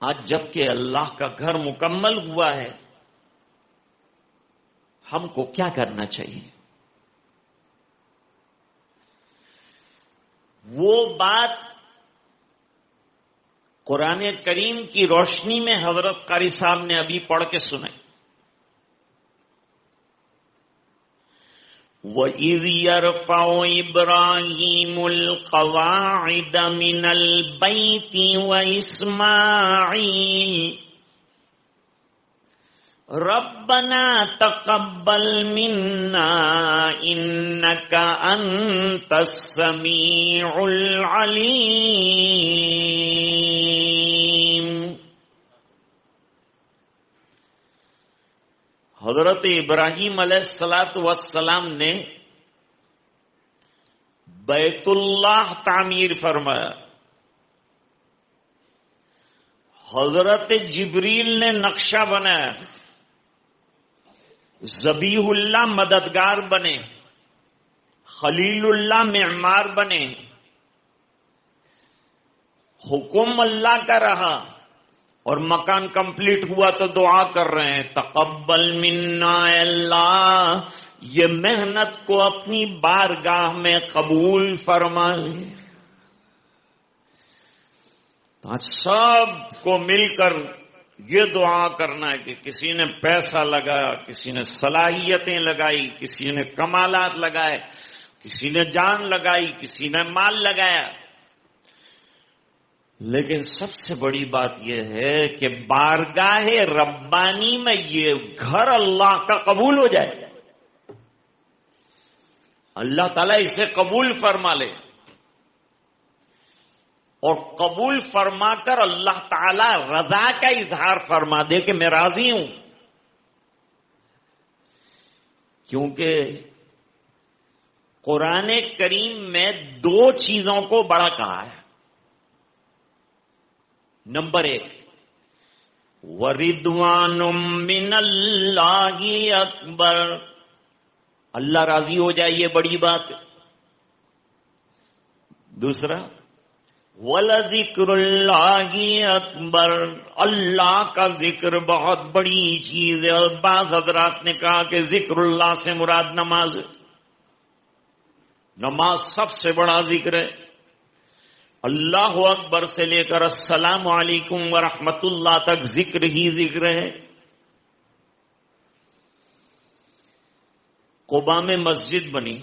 آج جبکہ اللہ کا گھر مکمل ہوا ہے، ہم کو کیا کرنا چاہیے؟ وہ بات قرآن کریم کی روشنی میں حضرت قاری صاحب نے ابھی پڑھ کے سنائی. وَإِذْ يَرْفَعُ إِبْرَاهِيمُ الْقَوَاعِدَ مِنَ الْبَيْتِ وَإِسْمَاعِيلُ رَبَّنَا تَقَبَّلْ مِنَّا إِنَّكَ أَنْتَ السَّمِيعُ الْعَلِيمُ. حضرت ابراہیم علیہ السلام نے بیت اللہ تعمیر فرمایا. حضرت جبریل نے نقشہ بنایا، ذبیح اللہ مددگار بنے، خلیل اللہ معمار بنے، حکم اللہ کا رہا، اور مکان کمپلیٹ ہوا تو دعا کر رہے ہیں تقبل منا اے اللہ، یہ محنت کو اپنی بارگاہ میں قبول فرما لے۔ تو سب کو مل کر یہ دعا کرنا ہے کہ کسی نے پیسہ لگایا، کسی نے صلاحیتیں لگائی، کسی نے کمالات لگائے، کسی نے جان لگائی، کسی نے مال لگایا، لیکن سب سے بڑی بات یہ ہے کہ بارگاہ ربانی میں یہ گھر اللہ کا قبول ہو جائے، اللہ تعالیٰ اسے قبول فرما لے، اور قبول فرما کر اللہ تعالیٰ رضا کا اظہار فرما دے کہ میں راضی ہوں۔ کیونکہ قرآن کریم میں دو چیزوں کو بڑا کہا ہے۔ نمبر 1، وَرِضْوَانٌ مِّنَ اللَّهِ اکبر، اللہ راضی ہو جائے یہ بڑی بات۔ دوسرا، وَلَذِكْرُ اللَّهِ اکبر، اللہ کا ذکر بہت بڑی چیز ہے۔ اور بعض حضرات نے کہا کہ ذکر اللہ سے مراد نماز ہے، نماز سب سے بڑا ذکر ہے۔ اللہ اکبر سے لے کر السلام علیکم ورحمۃ اللہ تک ذکر ہی ذکر ہے۔ قباء میں مسجد بنی،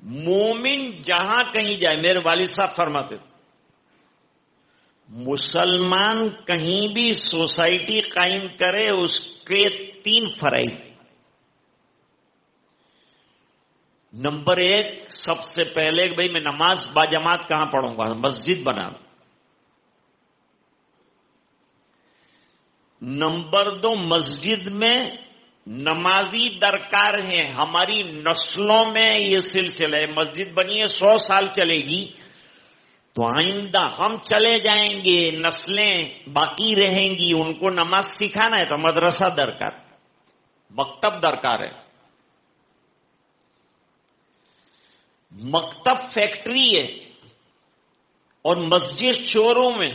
مومن جہاں کہیں جائے، میرے والد صاحب فرماتے مسلمان کہیں بھی سوسائٹی قائم کرے اس کے 3 فرائض۔ نمبر 1، سب سے پہلے بھائی میں نماز باجماعت کہاں پڑھوں گا؟ مسجد بنا۔ نمبر 2، مسجد میں نمازی درکار ہیں، ہماری نسلوں میں یہ سلسلہ ہے، مسجد بنی ہے 100 سال چلے گی تو آئندہ ہم چلے جائیں گے، نسلیں باقی رہیں گی، ان کو نماز سکھانا ہے تو مدرسہ درکار، مکتب درکار ہے۔ مکتب فیکٹری ہے اور مسجد شو روم ہے۔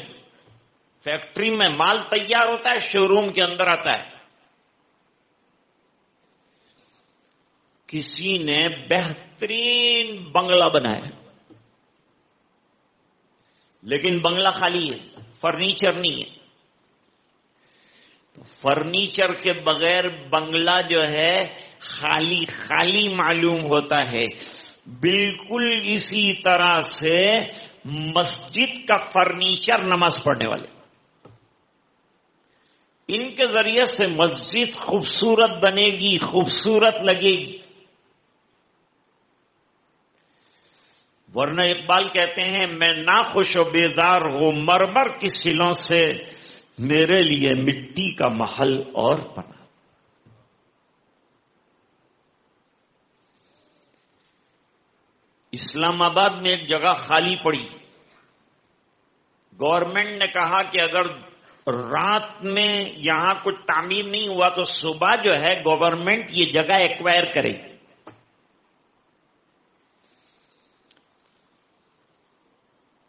فیکٹری میں مال تیار ہوتا ہے، شو روم کے اندر آتا ہے۔ کسی نے بہترین بنگلہ بنایا لیکن بنگلہ خالی ہے، فرنیچر نہیں ہے۔ تو فرنیچر کے بغیر بنگلہ جو ہے خالی خالی معلوم ہوتا ہے۔ بالکل اسی طرح سے مسجد کا فرنیچر نماز پڑھنے والے، ان کے ذریعے سے مسجد خوبصورت بنے گی، خوبصورت لگے گی۔ ورنہ اقبال کہتے ہیں میں ناخوش و بیزار ہوں مرمر کی سلوں سے، میرے لیے مٹی کا محل اور بنا۔ اسلام آباد میں ایک جگہ خالی پڑی، گورنمنٹ نے کہا کہ اگر رات میں یہاں کچھ تعمیر نہیں ہوا تو صبح جو ہے گورنمنٹ یہ جگہ ایکوائر کرے۔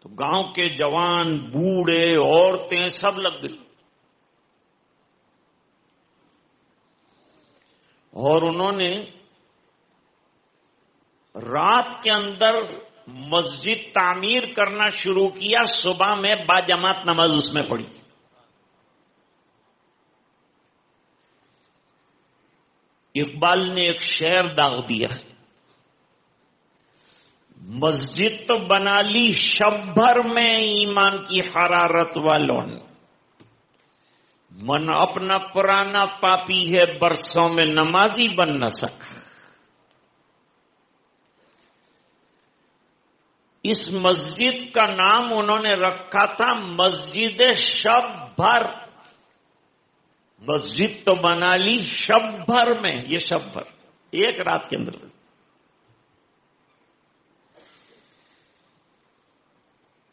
تو گاؤں کے جوان، بوڑھے، عورتیں سب لگ گئی اور انہوں نے رات کے اندر مسجد تعمیر کرنا شروع کیا، صبح میں باجماعت نماز اس میں پڑھی۔ اقبال نے ایک شعر داغ دیا، مسجد تو بنا لی شب بھر میں ایمان کی حرارت والوں نے، من اپنا پرانا پاپی ہے برسوں میں نمازی بن نہ سکا۔ اس مسجد کا نام انہوں نے رکھا تھا مسجد شب بھر۔ مسجد تو بنا لی شب بھر میں، یہ شب بھر ایک رات کے اندر۔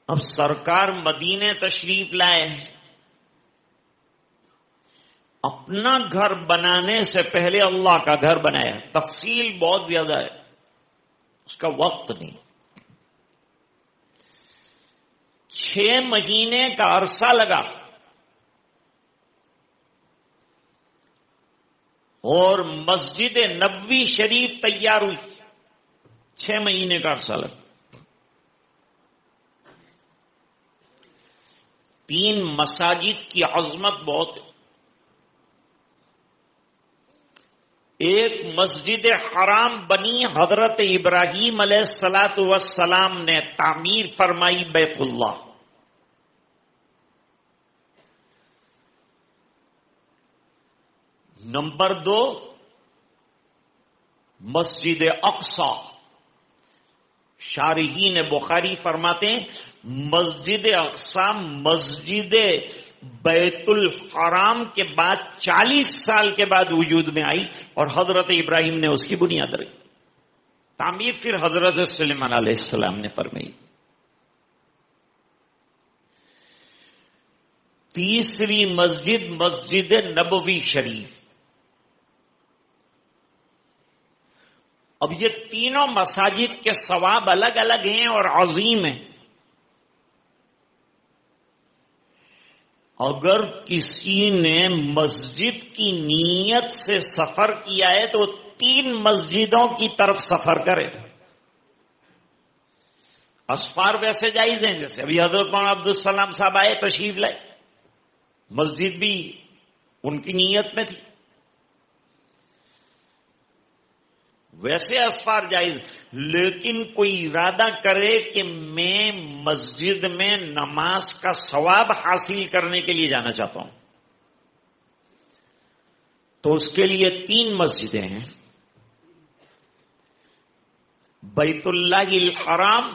اب سرکار مدینے تشریف لائے، اپنا گھر بنانے سے پہلے اللہ کا گھر بنایا. تفصیل بہت زیادہ ہے، اس کا وقت نہیں. 6 مہینے کا عرصہ لگا اور مسجد نبوی شریف تیار ہوئی. 6 مہینے کا عرصہ لگا. 3 مساجد کی عظمت بہت ہے. ایک مسجد حرام بنی حضرت ابراہیم علیہ الصلاۃ والسلام نے تعمیر فرمائی، بیت اللہ. نمبر 2 مسجد اقصی. شارحین بخاری فرماتے ہیں مسجد اقصی مسجد بیت الحرام کے بعد 40 سال کے بعد وجود میں آئی اور حضرت ابراہیم نے اس کی بنیاد رکھی. تعمیر پھر حضرت سلیمان علیہ السلام نے فرمائی. تیسری مسجد مسجد نبوی شریف. اب یہ تینوں مساجد کے ثواب الگ الگ ہیں اور عظیم ہیں. اگر کسی نے مسجد کی نیت سے سفر کیا ہے تو 3 مسجدوں کی طرف سفر کرے. اسفار ویسے جائز ہیں جیسے ابھی حضرت مولانا عبدالسلام صاحب آئے، تشریف لائے، مسجد بھی ان کی نیت میں تھی، ویسے اسفار جائز. لیکن کوئی ارادہ کرے کہ میں مسجد میں نماز کا ثواب حاصل کرنے کے لیے جانا چاہتا ہوں تو اس کے لیے 3 مسجدیں ہیں: بیت اللہ الحرام،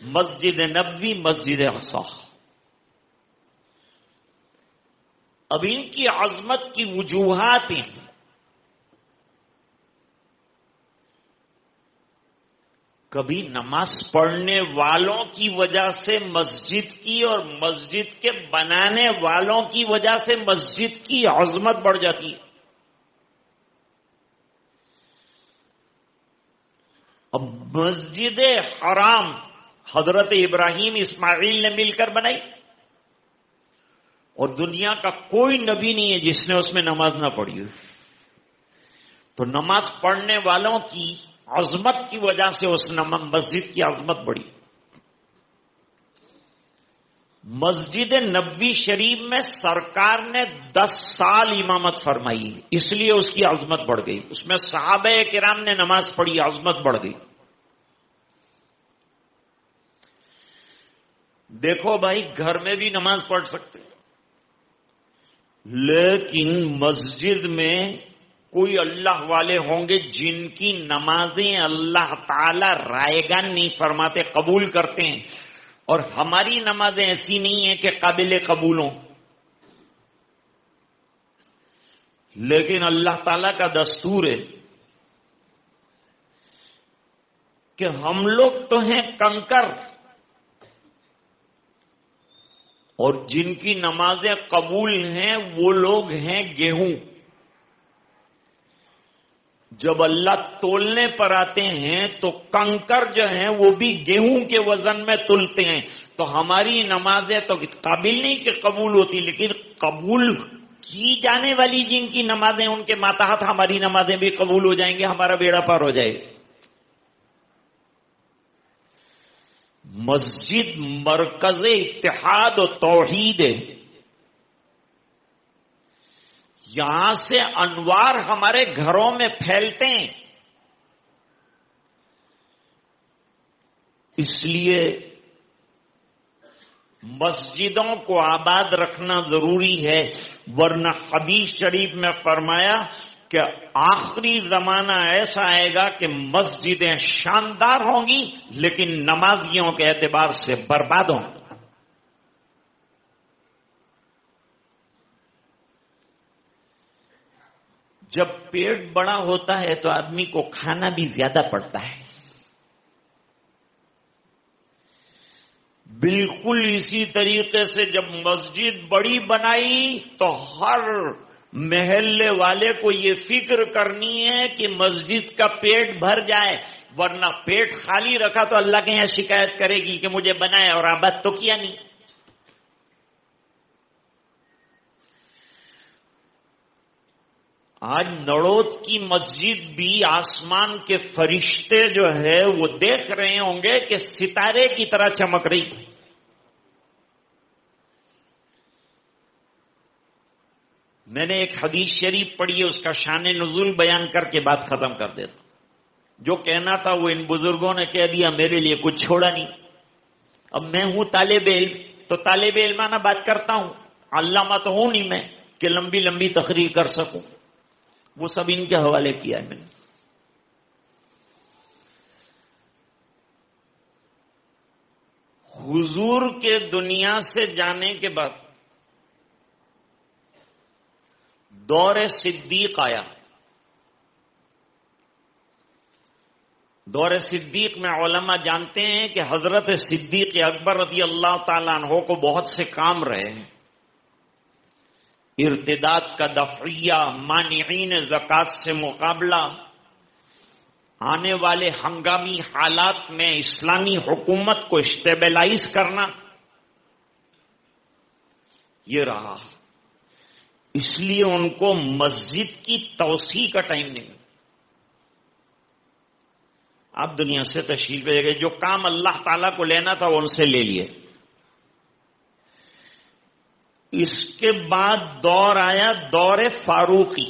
مسجد نبوی، مسجد اقصی. اب ان کی عظمت کی وجوہات ہیں. کبھی نماز پڑھنے والوں کی وجہ سے مسجد کی اور مسجد کے بنانے والوں کی وجہ سے مسجد کی عظمت بڑھ جاتی ہے. اب مسجد حرام حضرت ابراہیم اسماعیل نے مل کر بنائی اور دنیا کا کوئی نبی نہیں ہے جس نے اس میں نماز نہ پڑھی ہو. تو نماز پڑھنے والوں کی عظمت کی وجہ سے اس مسجد کی عظمت بڑھی. مسجد نبوی شریف میں سرکار نے 10 سال امامت فرمائی، اس لیے اس کی عظمت بڑھ گئی. اس میں صحابہ کرام نے نماز پڑھی، عظمت بڑھ گئی. دیکھو بھائی، گھر میں بھی نماز پڑھ سکتے لیکن مسجد میں کوئی اللہ والے ہوں گے جن کی نمازیں اللہ تعالی رائے گان نہیں فرماتے، قبول کرتے ہیں، اور ہماری نمازیں ایسی نہیں ہیں کہ قابل قبول ہوں. لیکن اللہ تعالی کا دستور ہے کہ ہم لوگ تو ہیں کنکر اور جن کی نمازیں قبول ہیں وہ لوگ ہیں گیہوں. جب اللہ تولنے پر آتے ہیں تو کنکر جو ہیں وہ بھی گیہوں کے وزن میں تلتے ہیں. تو ہماری نمازیں تو قابل نہیں کہ قبول ہوتی، لیکن قبول کی جانے والی جن کی نمازیں ان کے ماتحت ہماری نمازیں بھی قبول ہو جائیں گے، ہمارا بیڑا پار ہو جائے گا. مسجد مرکز اتحاد و توحید ہے. یہاں سے انوار ہمارے گھروں میں پھیلتے ہیں. اس لیے مسجدوں کو آباد رکھنا ضروری ہے، ورنہ حدیث شریف میں فرمایا کہ آخری زمانہ ایسا آئے گا کہ مسجدیں شاندار ہوں گی لیکن نمازیوں کے اعتبار سے برباد ہوں گی. جب پیٹ بڑا ہوتا ہے تو آدمی کو کھانا بھی زیادہ پڑتا ہے. بالکل اسی طریقے سے جب مسجد بڑی بنائی تو ہر محلے والے کو یہ فکر کرنی ہے کہ مسجد کا پیٹ بھر جائے، ورنہ پیٹ خالی رکھا تو اللہ کے یہاں شکایت کرے گی کہ مجھے بنایا اور آباد تو کیا نہیں۔ آج نڑوت کی مسجد بھی آسمان کے فرشتے جو ہے وہ دیکھ رہے ہوں گے کہ ستارے کی طرح چمک رہی۔ میں نے ایک حدیث شریف پڑھی ہے، اس کا شان نزول بیان کر کے بات ختم کر دیتا۔ جو کہنا تھا وہ ان بزرگوں نے کہہ دیا، میرے لیے کچھ چھوڑا نہیں۔ اب میں ہوں طالب علم، تو طالب علمانہ بات کرتا ہوں، علامہ تو ہوں نہیں میں کہ لمبی لمبی تقریر کر سکوں، وہ سب ان کے حوالے کیا ہے میں نے۔ حضور کے دنیا سے جانے کے بعد دور صدیق آیا۔ دور صدیق میں علماء جانتے ہیں کہ حضرت صدیق اکبر رضی اللہ تعالیٰ عنہ کو بہت سے کام رہے ہیں، ارتداد کا دفعیہ، مانعین زکوٰۃ سے مقابلہ، آنے والے ہنگامی حالات میں اسلامی حکومت کو اسٹیبلائز کرنا، یہ رہا۔ اس لیے ان کو مسجد کی توسیع کا ٹائم نہیں۔ آپ دنیا سے تشریف لے گئے، جو کام اللہ تعالیٰ کو لینا تھا وہ ان سے لے لیے۔ اس کے بعد دور آیا دور فاروقی۔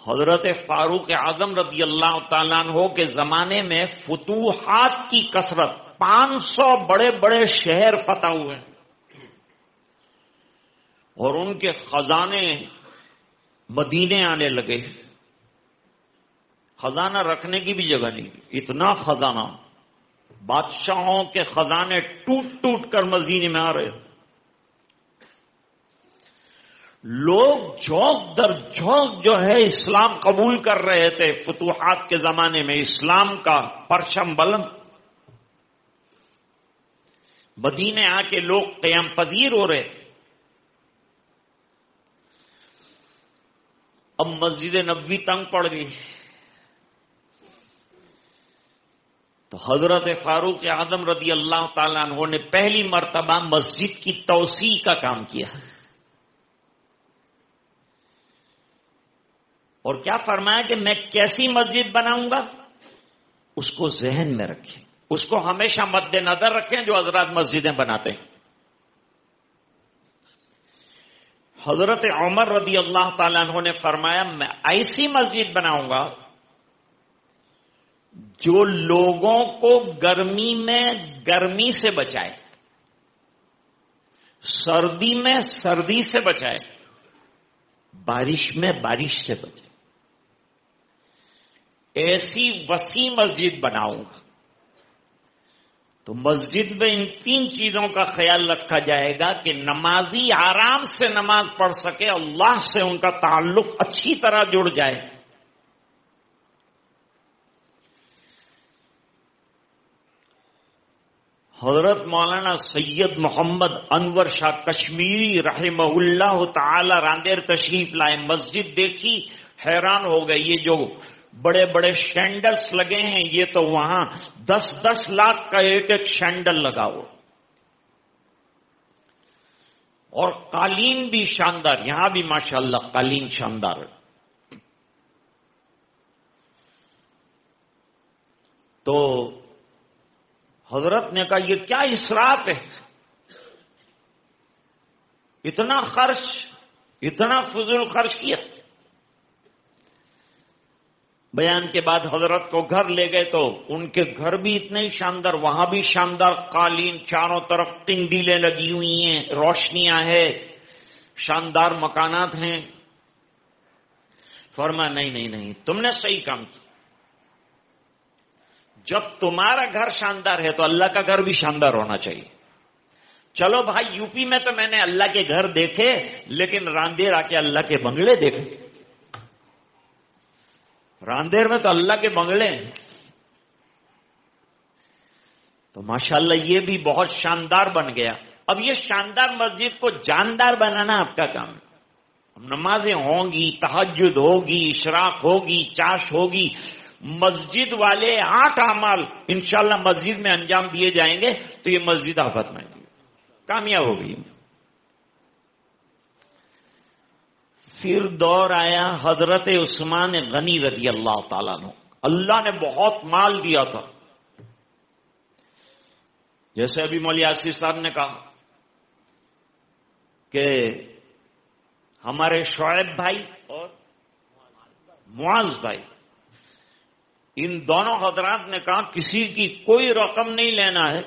حضرت فاروق اعظم رضی اللہ تعالیٰ عنہ کے زمانے میں فتوحات کی کثرت، 500 بڑے بڑے شہر فتح ہوئے اور ان کے خزانے مدینے آنے لگے۔ خزانہ رکھنے کی بھی جگہ نہیں، اتنا خزانہ، بادشاہوں کے خزانے ٹوٹ ٹوٹ کر مدینے میں آ رہے۔ لوگ جھوک در جھوک جو ہے اسلام قبول کر رہے تھے۔ فتوحات کے زمانے میں اسلام کا پرچم بلند، مدینے آ کے لوگ قیام پذیر ہو رہے۔ اب مسجد نبوی تنگ پڑ گئی تو حضرت فاروق اعظم رضی اللہ تعالیٰ عنہ نے پہلی مرتبہ مسجد کی توسیع کا کام کیا۔ اور کیا فرمایا کہ میں کیسی مسجد بناؤں گا، اس کو ذہن میں رکھیں، اس کو ہمیشہ مد نظر رکھیں جو حضرات مسجدیں بناتے ہیں۔ حضرت عمر رضی اللہ تعالیٰ عنہ نے فرمایا میں ایسی مسجد بناؤں گا جو لوگوں کو گرمی میں گرمی سے بچائے، سردی میں سردی سے بچائے، بارش میں بارش سے بچائے۔ ایسی وسیع مسجد بناؤں گا۔ تو مسجد میں ان 3 چیزوں کا خیال رکھا جائے گا کہ نمازی آرام سے نماز پڑھ سکے، اللہ سے ان کا تعلق اچھی طرح جڑ جائے۔ حضرت مولانا سید محمد انور شاہ کشمیری رحمہ اللہ تعالی راندیر تشریف لائے، مسجد دیکھی حیران ہو گئے۔ یہ جو بڑے بڑے شینڈلز لگے ہیں، یہ تو وہاں 10-10 لاکھ کا ایک ایک شینڈل لگا ہو، اور قالین بھی شاندار، یہاں بھی ماشاءاللہ قالین شاندار ہے۔ تو حضرت نے کہا یہ کیا اسراف ہے، اتنا خرچ، اتنا فضول خرچ کیا۔ بیان کے بعد حضرت کو گھر لے گئے تو ان کے گھر بھی اتنے ہی شاندار، وہاں بھی شاندار قالین، چاروں طرف قندیلیں لگی ہوئی ہیں، روشنیاں ہیں، شاندار مکانات ہیں۔ فرمایا نہیں تم نے صحیح کام کیا، جب تمہارا گھر شاندار ہے تو اللہ کا گھر بھی شاندار ہونا چاہیے۔ چلو بھائی، یو پی میں تو میں نے اللہ کے گھر دیکھے، لیکن راندیر آ کے اللہ کے بنگلے دیکھے۔ راندیر میں تو اللہ کے بنگلے ہیں۔ تو ماشاءاللہ یہ بھی بہت شاندار بن گیا. اب یہ شاندار مسجد کو جاندار بنانا آپ کا کام ہے. نمازیں ہوں گی، تہجد ہوگی، اشراق ہوگی، چاش ہوگی. مسجد والے 8 اعمال انشاءاللہ مسجد میں انجام دیے جائیں گے تو یہ مسجد آفت میں کامیاب ہو گئی. پھر دور آیا حضرت عثمان غنی رضی اللہ تعالیٰ عنہ. اللہ نے بہت مال دیا تھا. جیسے ابھی مولوی آصف صاحب نے کہا کہ ہمارے شعیب بھائی اور معاذ بھائی، ان دونوں حضرات نے کہا کسی کی کوئی رقم نہیں لینا ہے،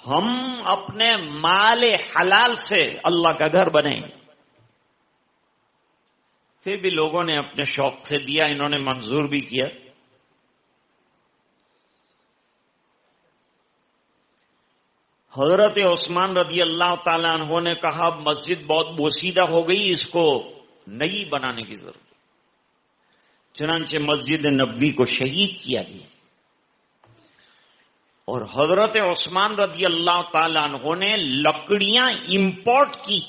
ہم اپنے مال حلال سے اللہ کا گھر بنائیں. پھر بھی لوگوں نے اپنے شوق سے دیا، انہوں نے منظور بھی کیا. حضرت عثمان رضی اللہ تعالیٰ عنہ نے کہا مسجد بہت بوسیدہ ہو گئی، اس کو نئی بنانے کی ضرورت. چنانچہ مسجد نبوی کو شہید کیا گیا اور حضرت عثمان رضی اللہ تعالیٰ عنہ نے لکڑیاں امپورٹ کی.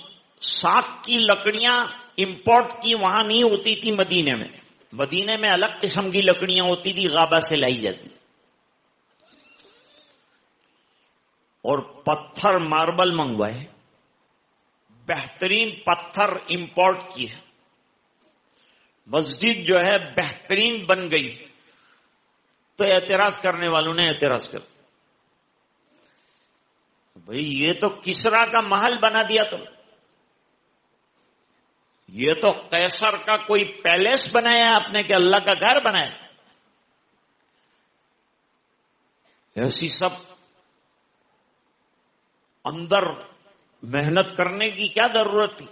ساکھ کی لکڑیاں امپورٹ کی، وہاں نہیں ہوتی تھی مدینے میں. مدینے میں الگ قسم کی لکڑیاں ہوتی تھی، غابہ سے لائی جاتی. اور پتھر ماربل منگوائے، بہترین پتھر امپورٹ کیے. مسجد جو ہے بہترین بن گئی. تو اعتراض کرنے والوں نے اعتراض کر دیا، بھئی یہ تو کسرا کا محل بنا دیا تم، یہ تو قیصر کا کوئی پیلیس بنایا آپ نے کہ اللہ کا گھر بنایا. ایسی سب اندر محنت کرنے کی کیا ضرورت تھی.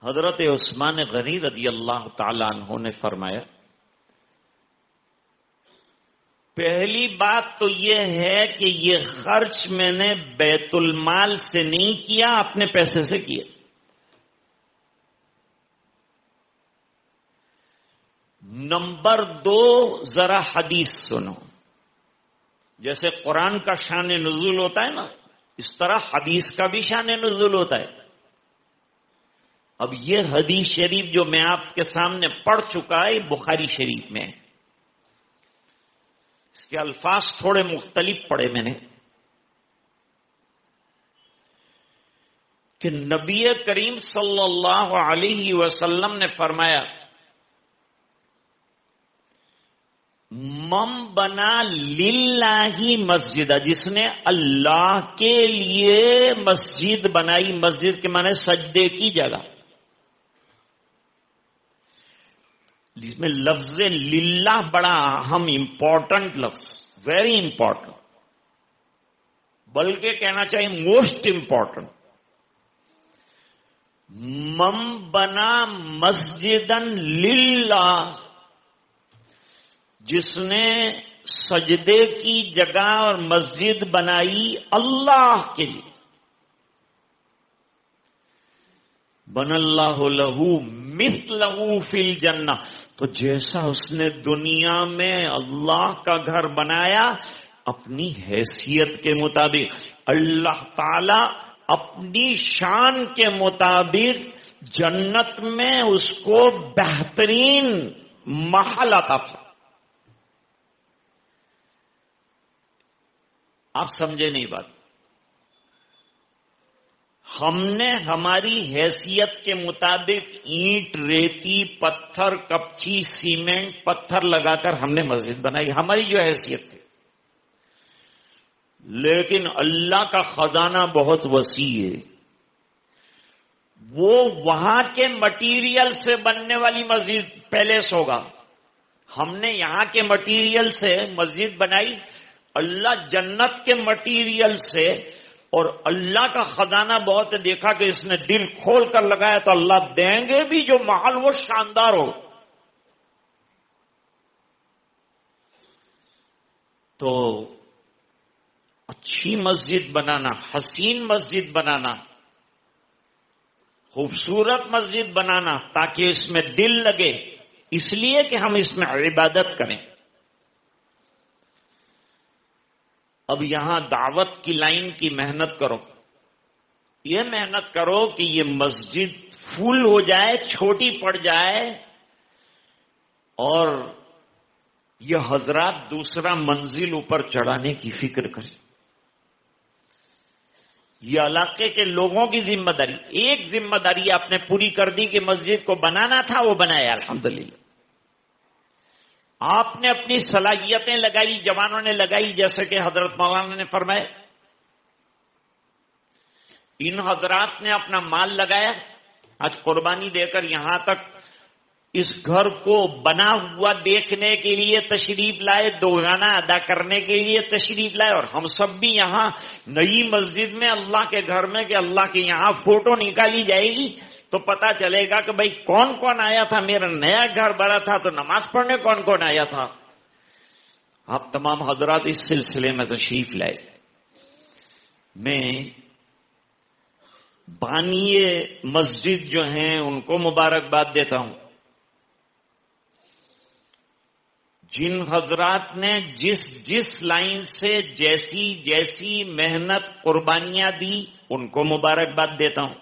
حضرت عثمان غنی رضی اللہ تعالی عنہ نے فرمایا پہلی بات تو یہ ہے کہ یہ خرچ میں نے بیت المال سے نہیں کیا، اپنے پیسے سے کیا. نمبر 2، ذرا حدیث سنو. جیسے قرآن کا شان نزول ہوتا ہے نا، اس طرح حدیث کا بھی شان نزول ہوتا ہے. اب یہ حدیث شریف جو میں آپ کے سامنے پڑھ چکا ہے بخاری شریف میں، اس کے الفاظ تھوڑے مختلف پڑھے میں نے کہ نبی کریم صلی اللہ علیہ وسلم نے فرمایا من بنا للہ مسجد، جس نے اللہ کے لیے مسجد بنائی. مسجد کے معنی سجدے کی جگہ. جس میں لفظ للہ بڑا اہم امپورٹنٹ لفظ، ویری امپورٹنٹ، بلکہ کہنا چاہیے موسٹ امپورٹنٹ. من بنا مسجدن للہ، جس نے سجدے کی جگہ اور مسجد بنائی اللہ کے لیے، بن اللہ لہو مثلہ فی الجنہ، تو جیسا اس نے دنیا میں اللہ کا گھر بنایا اپنی حیثیت کے مطابق، اللہ تعالی اپنی شان کے مطابق جنت میں اس کو بہترین محل عطا فرمائے. آپ سمجھے نہیں بات. ہم نے ہماری حیثیت کے مطابق اینٹ، ریتی، پتھر، کپچی، سیمنٹ، پتھر لگا کر ہم نے مسجد بنائی، ہماری جو حیثیت تھی. لیکن اللہ کا خزانہ بہت وسیع ہے. وہ وہاں کے مٹیریل سے بننے والی مسجد پیلیس ہوگا. ہم نے یہاں کے مٹیریل سے مسجد بنائی، اللہ جنت کے مٹیریل سے. اور اللہ کا خزانہ بہت دیکھا کہ اس نے دل کھول کر لگایا تو اللہ دیں گے بھی جو محل وہ شاندار ہو. تو اچھی مسجد بنانا، حسین مسجد بنانا، خوبصورت مسجد بنانا تاکہ اس میں دل لگے، اس لیے کہ ہم اس میں عبادت کریں. اب یہاں دعوت کی لائن کی محنت کرو، یہ محنت کرو کہ یہ مسجد فل ہو جائے، چھوٹی پڑ جائے، اور یہ حضرات دوسرا منزل اوپر چڑھانے کی فکر کریں. یہ علاقے کے لوگوں کی ذمہ داری، ایک ذمہ داری آپ نے پوری کر دی کہ مسجد کو بنانا تھا، وہ بنایا الحمدللہ. آپ نے اپنی صلاحیتیں لگائی، جوانوں نے لگائی، جیسے کہ حضرت مولانا نے فرمایا. ان حضرات نے اپنا مال لگایا، آج قربانی دے کر یہاں تک اس گھر کو بنا ہوا دیکھنے کے لیے تشریف لائے، دوگانہ ادا کرنے کے لیے تشریف لائے. اور ہم سب بھی یہاں نئی مسجد میں اللہ کے گھر میں کہ اللہ کے یہاں فوٹو نکالی جائے گی تو پتا چلے گا کہ بھئی کون کون آیا تھا. میرا نیا گھر بڑا تھا تو نماز پڑھنے کون کون آیا تھا. آپ تمام حضرات اس سلسلے میں تشریف لائے. میں بانی مسجد جو ہیں ان کو مبارکباد دیتا ہوں. جن حضرات نے جس لائن سے جیسی جیسی محنت قربانیاں دی ان کو مبارکباد دیتا ہوں.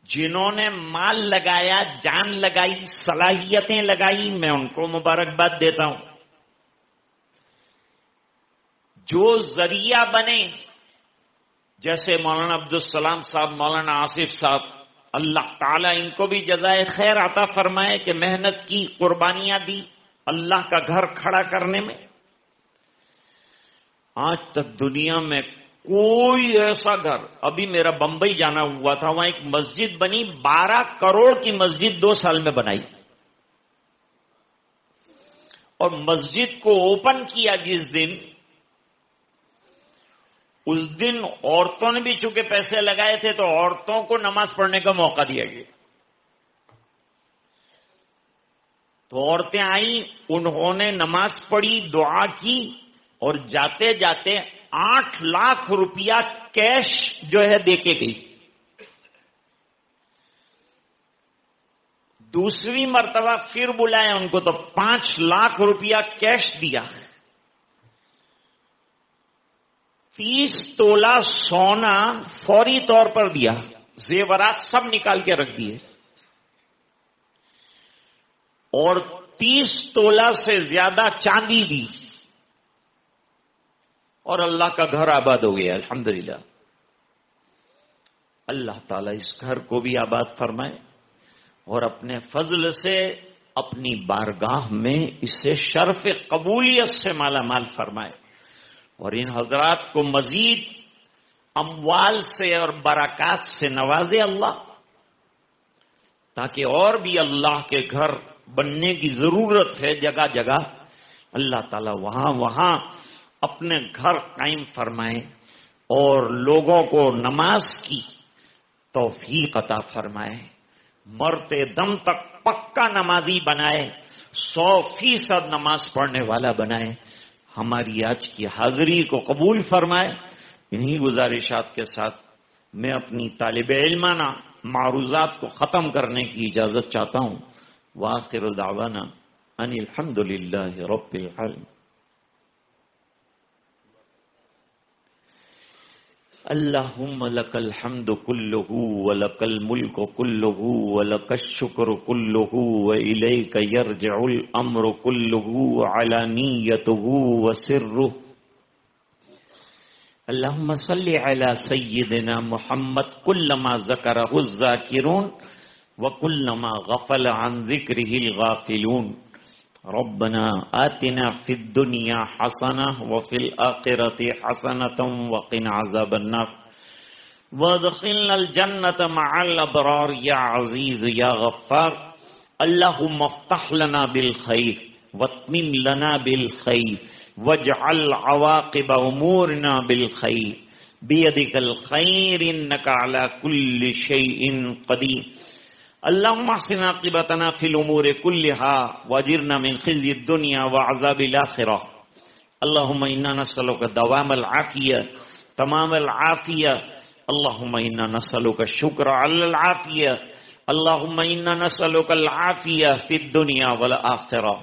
جنہوں نے مال لگایا، جان لگائی، صلاحیتیں لگائی، میں ان کو مبارکباد دیتا ہوں. جو ذریعہ بنے، جیسے مولانا عبدالسلام صاحب، مولانا آصف صاحب، اللہ تعالیٰ ان کو بھی جزائے خیر عطا فرمائے کہ محنت کی، قربانیاں دی اللہ کا گھر کھڑا کرنے میں. آج تک دنیا میں کوئی ایسا گھر، ابھی میرا بمبئی جانا ہوا تھا، وہاں ایک مسجد بنی، 12 کروڑ کی مسجد 2 سال میں بنائی. اور مسجد کو اوپن کیا جس دن، اس دن عورتوں نے بھی چونکہ پیسے لگائے تھے تو عورتوں کو نماز پڑھنے کا موقع دیا گیا. تو عورتیں آئیں، انہوں نے نماز پڑھی، دعا کی، اور جاتے جاتے 8 لاکھ روپیہ کیش جو ہے دے کے گئی. دوسری مرتبہ پھر بلائے ان کو تو 5 لاکھ روپیہ کیش دیا. 30 تولہ سونا فوری طور پر دیا، زیورات سب نکال کے رکھ دیے، اور 30 تولہ سے زیادہ چاندی دی، اور اللہ کا گھر آباد ہو گیا الحمدللہ. اللہ تعالیٰ اس گھر کو بھی آباد فرمائے اور اپنے فضل سے اپنی بارگاہ میں اسے شرف قبولیت سے مالا مال فرمائے، اور ان حضرات کو مزید اموال سے اور برکات سے نوازے اللہ، تاکہ اور بھی اللہ کے گھر بننے کی ضرورت ہے جگہ جگہ. اللہ تعالیٰ وہاں اپنے گھر قائم فرمائے اور لوگوں کو نماز کی توفیق عطا فرمائے، مرتے دم تک پکا نمازی بنائے، 100% نماز پڑھنے والا بنائے. ہماری آج کی حاضری کو قبول فرمائے. انہی گزارشات کے ساتھ میں اپنی طالب علمانہ معروضات کو ختم کرنے کی اجازت چاہتا ہوں. وآخر دعوانا ان الحمد للہ رب العالمین. اللہم لک الحمد کلہ ولک الملک کلہ ولک الشکر کلہ وإلیک یرجع الامر کلہ علانیتہ وسرہ. اللہم صل علی سیدنا محمد کلما ذکرہ الذاکرون وکلما غفل عن ذکرہ الغافلون. ربنا آتنا فی الدنیا حسنہ وفی الآخرۃ حسنۃ وقنا عذاب النار وادخلنا الجنة مع الابرار یا عزیز یا غفار. اللہم افتح لنا بالخیر واتمم لنا بالخیر واجعل عواقب امورنا بالخیر بیدک الخیر انک علی کل شیء قدیر. اللهم احسن عاقبتنا في الامور كلها واجرنا من خزي الدنيا وعذاب الاخره. اللهم انا نسالك دوام العافيه تمام العافيه. اللهم انا نسالك الشكر على العافيه. اللهم انا نسالك العافيه في الدنيا والاخره.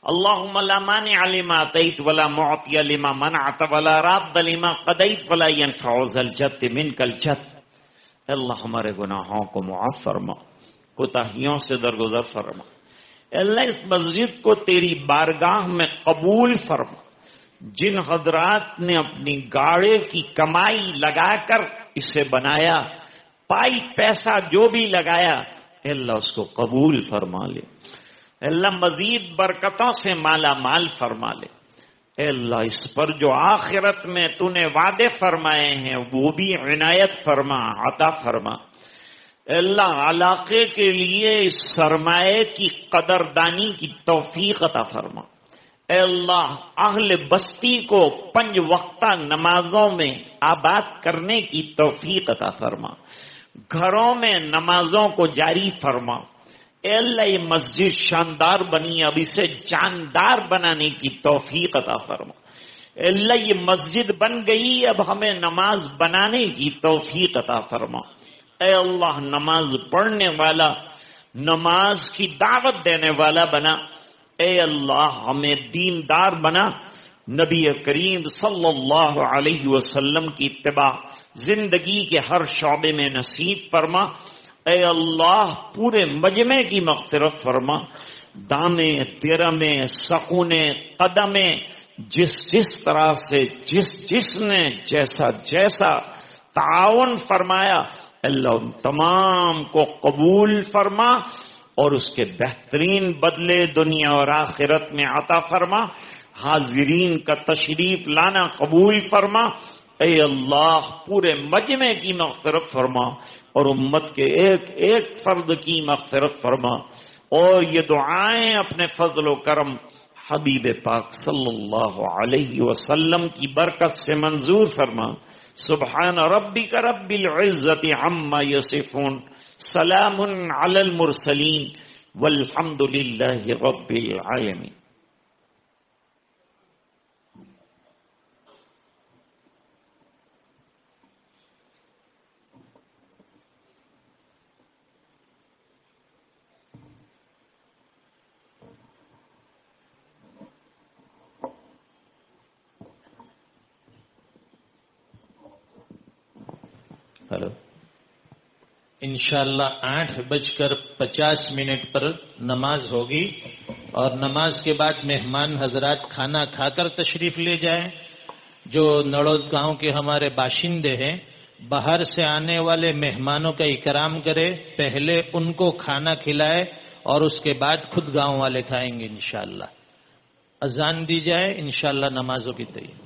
اللهم لا مانع لما اعطيت ولا معطي لما منعت ولا راد لما قضيت ولا ينفع ذا الجد منك الجد. اللہ ہمارے گناہوں کو معاف فرما، کوتاہیوں سے درگزر فرما. اللہ اس مسجد کو تیری بارگاہ میں قبول فرما. جن حضرات نے اپنی گاڑے کی کمائی لگا کر اسے بنایا، پائی پیسہ جو بھی لگایا، اللہ اس کو قبول فرما لے. اللہ مزید برکتوں سے مالا مال فرما لے. اے اللہ اس پر جو آخرت میں تو نے وعدے فرمائے ہیں وہ بھی عنایت فرما، عطا فرما. اے اللہ علاقے کے لیے اس سرمایے کی قدردانی کی توفیق عطا فرما. اے اللہ اہل بستی کو 5 وقتہ نمازوں میں آباد کرنے کی توفیق عطا فرما. گھروں میں نمازوں کو جاری فرما. اے اللہ یہ مسجد شاندار بنی، اب اسے جاندار بنانے کی توفیق عطا فرما. اے اللہ یہ مسجد بن گئی، اب ہمیں نماز بنانے کی توفیق عطا فرما. اے اللہ نماز پڑھنے والا، نماز کی دعوت دینے والا بنا. اے اللہ ہمیں دیندار بنا. نبی کریم صلی اللہ علیہ وسلم کی اتباع زندگی کے ہر شعبے میں نصیب فرما. اے اللہ پورے مجمع کی مغفرت فرما. دانے درمے سکونے قدمے جس طرح سے جس نے جیسا تعاون فرمایا، اللہ تمام کو قبول فرما اور اس کے بہترین بدلے دنیا اور آخرت میں عطا فرما. حاضرین کا تشریف لانا قبول فرما. اے اللہ پورے مجمع کی مغفرت فرما اور امت کے ایک ایک فرد کی مغفرت فرما. اور یہ دعائیں اپنے فضل و کرم حبیب پاک صلی اللہ علیہ وسلم کی برکت سے منظور فرما. سبحان ربک رب العزت عما یصفون، سلام علی المرسلین والحمد للہ رب العالمین. ہلو. انشاءاللہ 8:50 پر نماز ہوگی اور نماز کے بعد مہمان حضرات کھانا کھا کر تشریف لے جائیں. جو نڑود گاؤں کے ہمارے باشندے ہیں باہر سے آنے والے مہمانوں کا اکرام کرے، پہلے ان کو کھانا کھلائے اور اس کے بعد خود گاؤں والے کھائیں گے انشاءاللہ. اذان دی جائے، انشاءاللہ نمازوں کی تیاری.